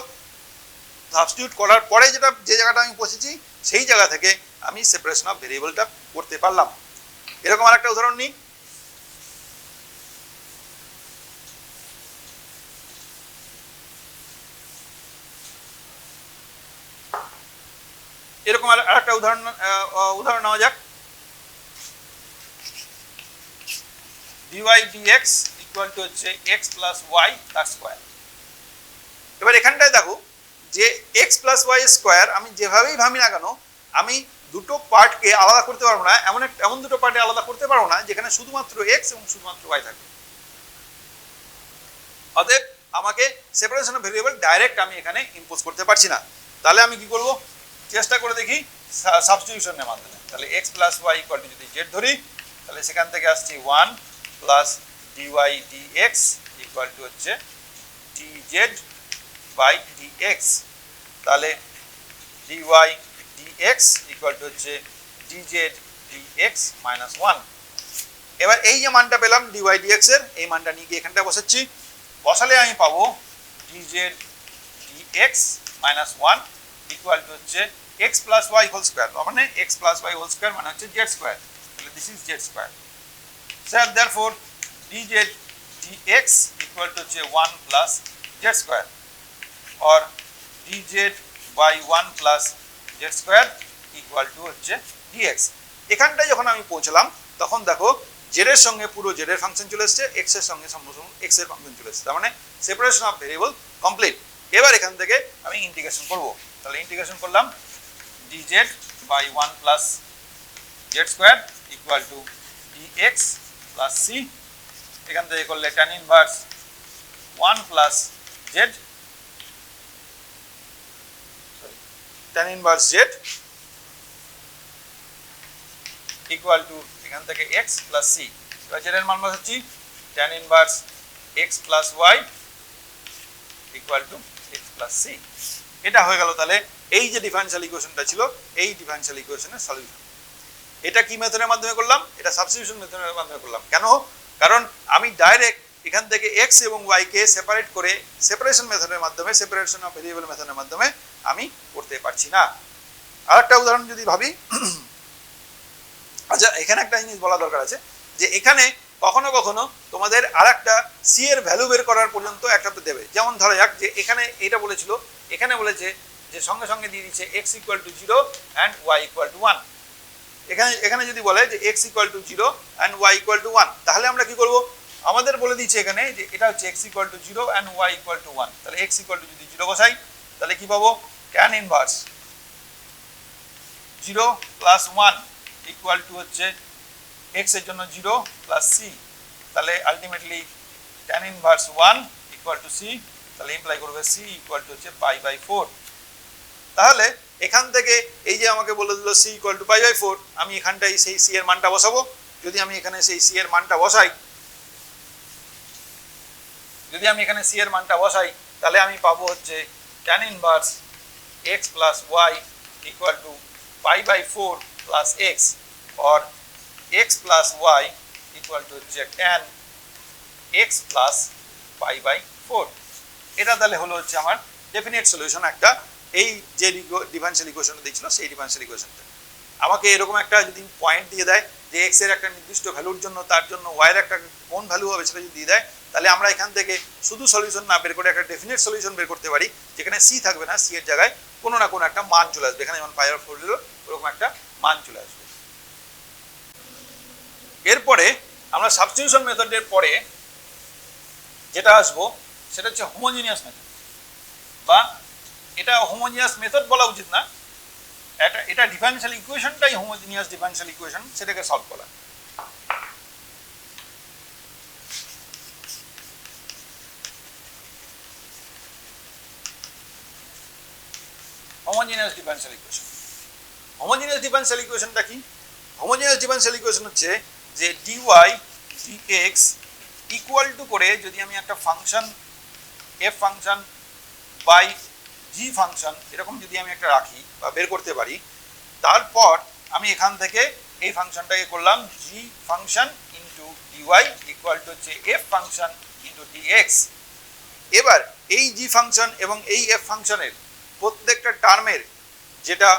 সাবস্টিটিউট করার পরে যে জায়গাটা আমি বসেছি সেই জায়গা থেকে আমি সেপারেশন অফ ভেরিয়েবলটা করতে পারলাম। এরকম আরেকটা উদাহরণ নিই, এরকম আরেকটা উদাহরণ নেওয়া যাক, ডিওয়াই ডিএক্স ইকুয়াল টু হচ্ছে এক্স প্লাস ওয়াই তার স্কোয়ার। এবার এখানটায় দেখো যে এক্স প্লাস ওয়াই স্কোয়ার আমি যেভাবেই ভাবি না কেন আমি দুটো পার্টকে আলাদা করতে পারবো না, এমন দুটো পার্টে আলাদা করতে পারবো না যেখানে শুধুমাত্র এক্স এবং শুধুমাত্র ওয়াই থাকবে। অতএব আমাকে সেপারেশন অফ ভেরিয়েবল ডাইরেক্ট আমি এখানে ইম্পোজ করতে পারছি না। তাহলে আমি কি করব, চেষ্টা করে দেখি সাবস্টিটিউশনের মাধ্যমে। তাহলে x plus y equal to যদি জেড ধরি, তাহলে সেখান থেকে আসছি 1 plus dy dx equal to হচ্ছে ডিজেড বাই ডিএক্স। তাহলে ডিওয়াই ডিএক্স ইকুয়াল টু হচ্ছে ডিজেড ডিএক্স মাইনাস 1। এবার এই যে মানটা পেলাম ডিওয়াই ডিএক্স এর, এই মানটা নিয়ে গিয়ে এখানটা বসাচ্ছি, বসালে আমি পাবো dz dx minus 1 equal to হচ্ছে x plus y whole square, মানে x plus y whole square মানে হচ্ছে জেড স্কোয়ার, তাহলে this is z square. Sir therefore dz dx equal to হচ্ছে 1 প্লাস জেড স্কোয়ার, और dz by 1 plus z square equal to হচ্ছে dx। এখানটায় যখন আমি পৌঁছলাম তখন দেখো জেড এর সঙ্গে পুরো জেড এর ফাংশন চলে এসেছে, এক্স এর সঙ্গে সম্পূর্ণ এক্স এর ফাংশন চলে এসেছে, তার মানে সেপারেশন অফ ভেরিয়েবল কমপ্লিট। এবার এখান থেকে আমি ইন্টিগ্রেশন করব, তাহলে ইন্টিগ্রেশন করলাম dz by 1 plus z square equal to dx plus c. এখান থেকে করলে tan inverse 1 plus z tan inverse z equal to এখান থেকে x plus c। এবার z এর মান বসাচ্ছি, tan inverse x plus y equal to x plus c। এটা হয়ে গেল তাহলে এই যে ডিফারেনশিয়াল ইকুয়েশনটা ছিল এই ডিফারেনশিয়াল ইকুয়েশনের সলিউশন। এটা কি মেথডের মাধ্যমে করলাম, এটা সাবস্টিটিউশন মেথডের মাধ্যমে করলাম। কেন, কারণ আমি ডাইরেক্ট এখান থেকে এক্স এবং ওয়াইকে সেপারেট করে সেপারেশন মেথডের মাধ্যমে, সেপারেশন অফ ভেরিয়েবল মেথডের মাধ্যমে আমি করতে পারছি না। আর একটা উদাহরণ যদি ভাবি, আচ্ছা এখানে একটা জিনিস বলা দরকার আছে যে এখানে কখনো কখনো তোমাদের আর একটা সি এর ভ্যালু বের করার পর্যন্ত একটা দেবে। যেমন ধরা যাক যে এখানে এটা বলেছিল, এখানে বলেছে যে সঙ্গে সঙ্গে দিয়ে দিচ্ছে x equal to 0 and y equal to 1। এখানে যদি বলে যে x equal to 0 and y equal to 1, তাহলে আমরা কি করব, আমাদের বলে দিচ্ছে এখানে যে এটা হচ্ছে x equal to 0 and y equal to 1। তাহলে এক্স ইকুয়াল টু যদি 0 বসাই তাহলে কি পাবো, tan inverse 0 plus 1 equal to হচ্ছে এক্স এর জন্য 0 প্লাস সি, তাহলে আলটিমেটলি tan inverse 1 equal to c, তাহলে ইমপ্লাই করবে সি ইকুয়াল টু হচ্ছে পাই বাই 4। তাহলে এখান থেকে এই যে আমাকে বলে দিল c equal to pi by 4, আমি এখানটাই সেই সি এর মানটা বসাবো। যদি আমি এখানে সেই সি এর মানটা বসাই, তাহলে আমি পাবো হচ্ছে tan inverse x plus y equal to pi by 4 plus x, or x plus y equal to হচ্ছে tan x plus pi by 4। এটা তাহলে হলো হচ্ছে আমার ডেফিনেট সলিউশন একটা, এই যে ডিফারেনশিয়াল ইকুয়েশনটা দিয়েছিল সেই ডিফারেনশিয়াল ইকুয়েশনটা। আমাকে এরকম একটা যদি পয়েন্ট দিয়ে দেয় যে এক্স এর একটা নির্দিষ্ট ভ্যালুর জন্য তার জন্য ওয়াই এর একটা কোন ভ্যালু হবে সেটা যদি দিয়ে দেয়, তাহলে আমরা এখান থেকে শুধু সলিউশন না বের করে একটা ডেফিনেট সলিউশন বের করতে পারি, যেখানে সি থাকবে না, সি এর জায়গায় কোনো না কোনো একটা মান চলে আসবে। এখানে যেমন পাই বাই 4 দিল ওরকম একটা মান চলে আসবে। এরপরে আমরা সাবস্টিটিউশন মেথডের পরে যেটা আসবো সেটা হচ্ছে হোমোজিনিয়াস মেথড, বা এটা হোমোজিনিয়াস মেথড বলা উচিত না, এটা ডিফারেনশিয়াল ইকুয়েশনটাই হোমোজিনিয়াস ডিফারেনশিয়াল ইকুয়েশন, সেটাকে সলভ করা। Homogeneous differential equation. Homogeneous differential ইকুয়েশনটা কি? হোমোজিনিয়াস ডিফারেনশিয়াল ইকুয়েশন হচ্ছে যে ডিওয়াই ডিএক্স ইকুয়াল টু করে যদি আমি একটা function f function by g function এরকম যদি আমি একটা রাখি বা বের করতে পারি, তারপর আমি এখান থেকে এই ফাংশনটাকে করলাম g function into dy equal to হচ্ছে এফ ফাংশন ইন্টু ডিএক্স। এবার এই জি ফাংশন এবং এই এফ ফাংশনের প্রত্যেকটা টার্মের যেটা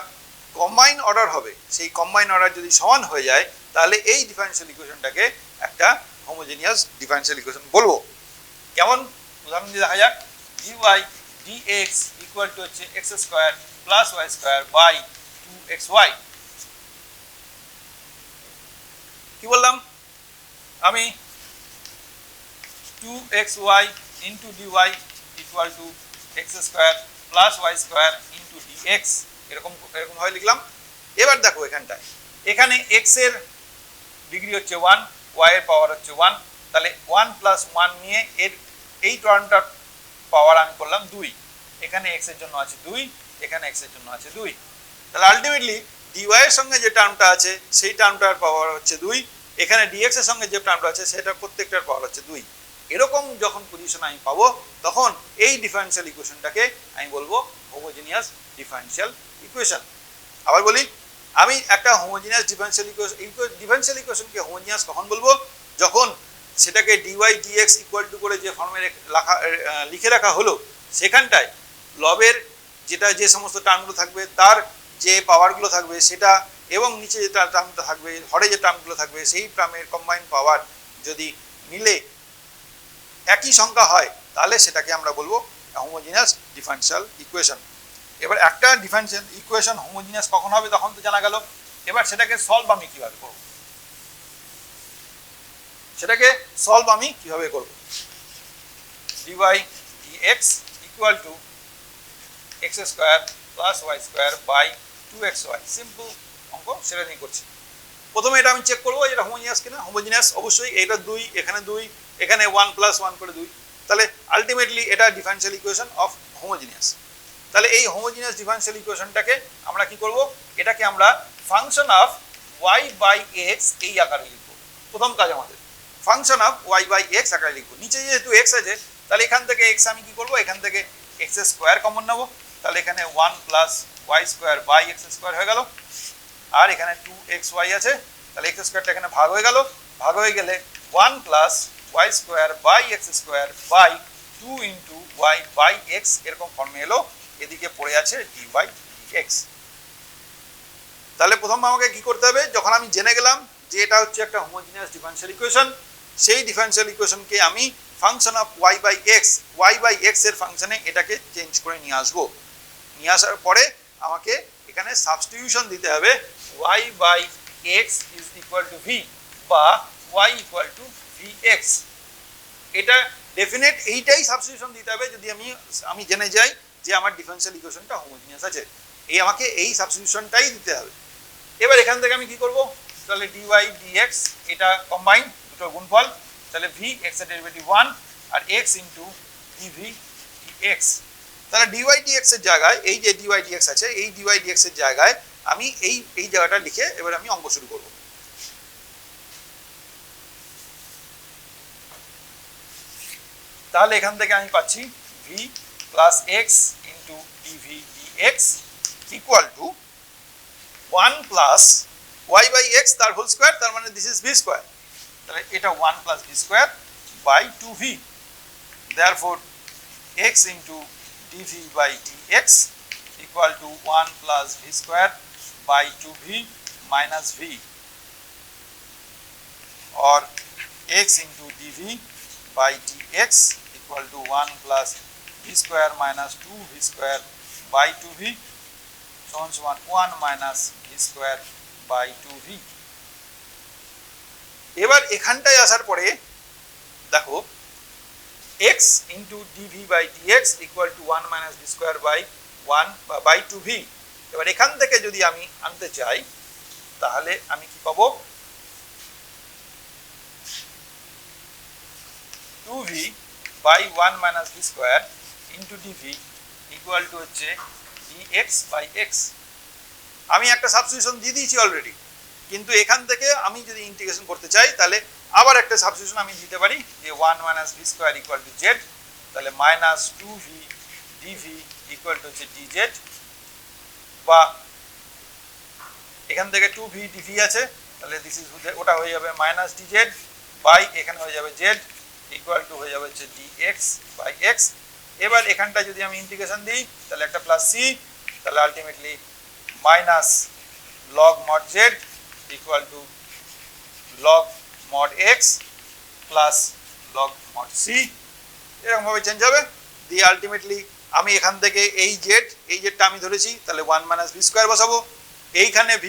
কম্বাইন অর্ডার হবে, সেই কম্বাইন অর্ডার যদি সমান হয়ে যায়, তাহলে এই ডিফারেনশিয়াল ইকুয়েশনটাকে একটা হোমোজিনিয়াস ডিফারেনশিয়াল ইকুয়েশন বলবো। কেমন উদাহরণ দিয়ে দেখা যাক, ডিওয়াই ডিএক্স ইকুয়াল টু হচ্ছে x square plus y square by 2xy। কি বললাম আমি, 2xy into dy equal to x square plus y square into dx, এরকম ভাবে লিখলাম। এবার দেখো এখানটায়, এখানে এক্স এর ডিগ্রি হচ্ছে 1, ওয়াই এর পাওয়ার হচ্ছে 1, তাহলে 1 প্লাস 1 নিয়ে এর এই টার্মটার পাওয়ার আমি করলাম 2। এখানে এক্স এর জন্য আছে 2, এখানে এক্স এর জন্য আছে 2, তাহলে আলটিমেটলি ডিওয়াই এর সঙ্গে যে টার্মটা আছে সেই টার্মটার পাওয়ার হচ্ছে 2, এখানে ডিএক্স এর সঙ্গে যে টার্মটা আছে সেটা প্রত্যেকটার পাওয়ার হচ্ছে 2। এরকম যখন পজিশন আমি পাবো, তখন এই ডিফারেনশিয়াল ইকুয়েশনটাকে আমি বলবো হোমোজিনিয়াস ডিফারেনশিয়াল ইকুয়েশন। আবার বলি, আমি একটা হোমোজিনিয়াস ডিফারেনশিয়াল ইকুয়েশনকে হোমোজিনিয়াস কখন বলবো, যখন সেটাকে ডিওয়াই ডিএক্স ইকুয়াল টু করে যে ফর্মে লিখে রাখা হলো, সেখানটায় লবের যে সমস্ত টার্মগুলো থাকবে তার যে পাওয়ারগুলো থাকবে সেটা, এবং নিচে যে টার্মটা থাকবে, হরে যে টার্মগুলো থাকবে সেই টার্মের কম্বাইন পাওয়ার যদি মিলে একই সংখ্যা হয়, তাহলে সেটাকে আমরা বলবো হোমোজিনিয়াস ডিফারেনশিয়াল ইকুয়েশন। এবার একটা ডিফারেনশিয়াল ইকুয়েশন হোমোজিনিয়াস কখন হবে তখন তো জানা গেল। এবার সেটাকে সলভ আমি কিভাবে করব, dy dx equal to x square plus y square by 2xy, simple অঙ্ক, সেটা নিয়ে করছি। প্রথমে এটা আমি চেক করবো এটা হোমোজিনিয়াস কিনা। হোমোজিনিয়াস অবশ্যই, এটা 2, এখানে 2, এখানে 1 প্লাস 1 করে 2, তাহলে আলটিমেটলি এটা ডিফারেনশিয়াল ইকুয়েশন অফ হোমোজিনিয়াস। তাহলে এই হোমোজিনিয়াস ডিফারেনশিয়াল ইকুয়েশনটাকে আমরা কি করব, এটাকে আমরা function of y by x এই আকারে লিখব। প্রথম কাজ আমাদের function of y by x আকারে লিখব। নিচে যেহেতু x আছে, তাহলে এখান থেকে x আমি কি করব, এখান থেকে x স্কোয়ার কমন নেব, তাহলে এখানে 1 plus y square by x square হয়ে গেল, আর এখানে 2xy আছে, তাহলে এক্স স্কোয়ারটা এখানে ভাগ হয়ে গেল, ভাগ হয়ে গেলে 1 plus y square by x square by 2 into y by x এরকম ফর্মে এলো, এদিকে পড়ে আছে ডি বাই এক্স। তাহলে প্রথম আমাকে কি করতে হবে, যখন আমি জেনে গেলাম যে এটা হচ্ছে একটা হোমোজিনিয়াস ডিফারেনশিয়াল ইকুয়েশন, সেই ডিফারেনশিয়াল ইকুয়েশনকে আমি function of y by x এর ফাংশনে এটাকে চেঞ্জ করে নিয়ে আসবো। নিয়ে আসার পরে আমাকে এখানে সাবস্টিটিউশন দিতে হবে y by x is equal to v বা y equal to v x. এটা ডেফিনেট এইটাই সাবস্টিটিউশন দিতে হবে যদি আমি জেনে যাই যে আমার ডিফারেনশিয়াল ইকুয়েশনটা হোমোজিনিয়াস আছে, আমাকে এই সাবস্টিটিউশনটাই দিতে হবে। এবার এখান থেকে আমি কি করব, তাহলে ডিওয়াই ডিএক্স এটা কম্বাইন, দুটো গুণফল, তাহলে ভি এক্স এর ডেরিভেটিভ 1 আর এক্স ইন্টু ডিভি ডিএক্স। তাহলে ডিওয়াই ডিএক্স এর জায়গায় এই যে ডিওয়াই ডিএক্স আছে, এই ডিওয়াই ডিএক্স এর জায়গায় আমি এই জায়গাটা লিখে এবার আমি অঙ্ক শুরু করব। তাহলে এখান থেকে আমি পাচ্ছি v plus x into dv dx equal to 1 plus y by x তার হোল স্কোয়ার, তার মানে দিস ইজ ভি স্কোয়ার, তাহলে এটা 1 প্লাস v square by 2v, therefore x into dv by dx equal to 1 plus v square by 2v minus v, or x into dv by dx equal to 1 plus v square minus 2v square by 2v so 1 minus v square by 2v। এবার এখানটায় আসার পরে দেখো x into dv by dx equal to 1 minus v square by 1 by 2v। এবার এখান থেকে যদি আমি আনতে চাই তাহলে আমি কি পাবো, 2v by 1 minus v square into dv equal to হচ্ছে dx by x। আমি একটা সাবস্টিটিউশন দিয়ে দিয়েছি অলরেডি, কিন্তু এখান থেকে আমি যদি ইন্টিগ্রেশন করতে চাই তাহলে আবার একটা সাবস্টিটিউশন আমি দিতে পারি যে 1 minus v square equal to z, তাহলে minus 2v dv equal to হচ্ছে dz, বা এখান থেকে 2v dv আছে তাহলে দিস ইজ ওটা হয়ে যাবে minus dz বাই এখানে হয়ে যাবে z ইকুয়াল টু হয়ে যাবে হচ্ছে dx বাই x। এবার এখানটা যদি আমি ইন্টিগ্রেশন দিই তাহলে একটা প্লাস c, তাহলে ultimately minus log mod z equal to log mod x plus log mod c, এরকম ভাবে চেঞ্জ হবে। দিয়ে আলটিমেটলি আমি এখান থেকে এই জেডটা আমি ধরেছি তাহলে 1 minus v square বসাবো, এইখানে v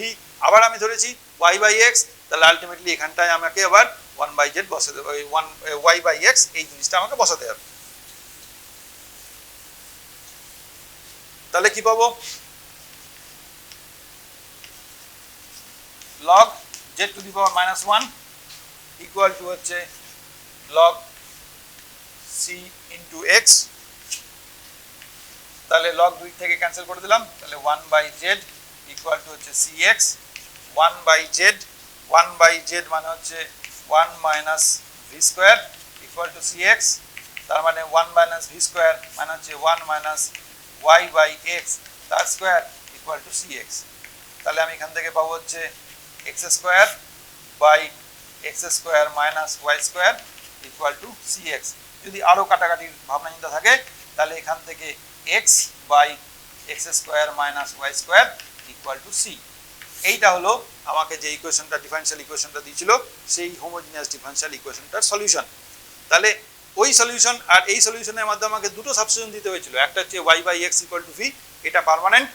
আবার আমি ধরেছি y by x, তাহলে আলটিমেটলি এখানটায় আমাকে আবার 1 by z বসাতে হবে, 1 y by x এই জিনিসটা আমাকে বসাতে হবে। তাহলে কি পাবো, log z to the power minus 1 equal to হচ্ছে log c into x, তাহলে log 2 থেকে ক্যান্সেল করে দিলাম, তাহলে 1 by z equal to হচ্ছে cx, 1 by z মানে হচ্ছে 1 minus v square equal to cx, তার মানে 1 minus v square মানে হচ্ছে 1 minus y by x তার স্কয়ার equal to cx। তাহলে আমি এখান থেকে পাবো হচ্ছে x square by x square minus y square equal to cx। যদি আরো কাটাকাটির ভাবনা চিন্তা থাকে তাহলে এখান থেকে x by x square minus y square equal to c। এইটা হলো আমাকে যে ইকুয়েশনটা ডিফারেনশিয়াল ইকুয়েশনটা দিয়েছিল সেই হোমোজিনিয়াস ডিফারেনশিয়াল ইকুয়েশনটার সলিউশন। তাহলে ওই সলিউশন আর এই সলিউশনের মাধ্যমে আমাকে দুটো সাবস্টিটিউশন দিতে হয়েছিল, একটা হচ্ছে y by x equal to v, এটা পার্মানেন্ট।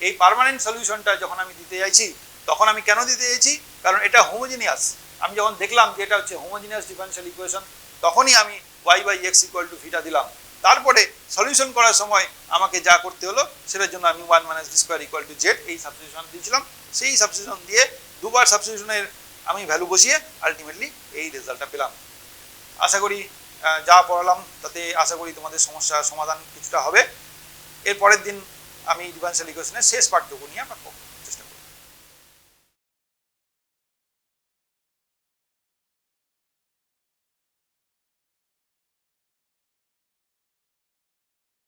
এই পার্মানেন্ট সলিউশনটা যখন আমি দিতে চাইছি তখন আমি কেন দিতে চাইছি, কারণ এটা হোমোজিনিয়াস। আমি যখন দেখলাম যে এটা হচ্ছে হোমোজিনিয়াস ডিফারেনশিয়াল ইকুয়েশন তখনই আমি y by x equal to v টা দিলাম। তারপরে সলিউশন করার সময় আমাকে যা করতে হলো সেটার জন্য আমি 1 minus v square equal to z এই সাবস্টিটিউশন দিয়েছিলাম। সেই সাবস্টিটিউশন দিয়ে দুবার সাবস্টিটিউশনের আমি ভ্যালু বসিয়ে আলটিমেটলি এই রেজাল্টটা পেলাম। আশা করি যা পড়ালাম তাতে আশা করি তোমাদের সমস্যার সমাধান কিছুটা হবে। এর পরের দিন আমি ডিফারেনশিয়াল ইকুয়েশনের শেষ পাঠটুকু নিয়ে পাবো।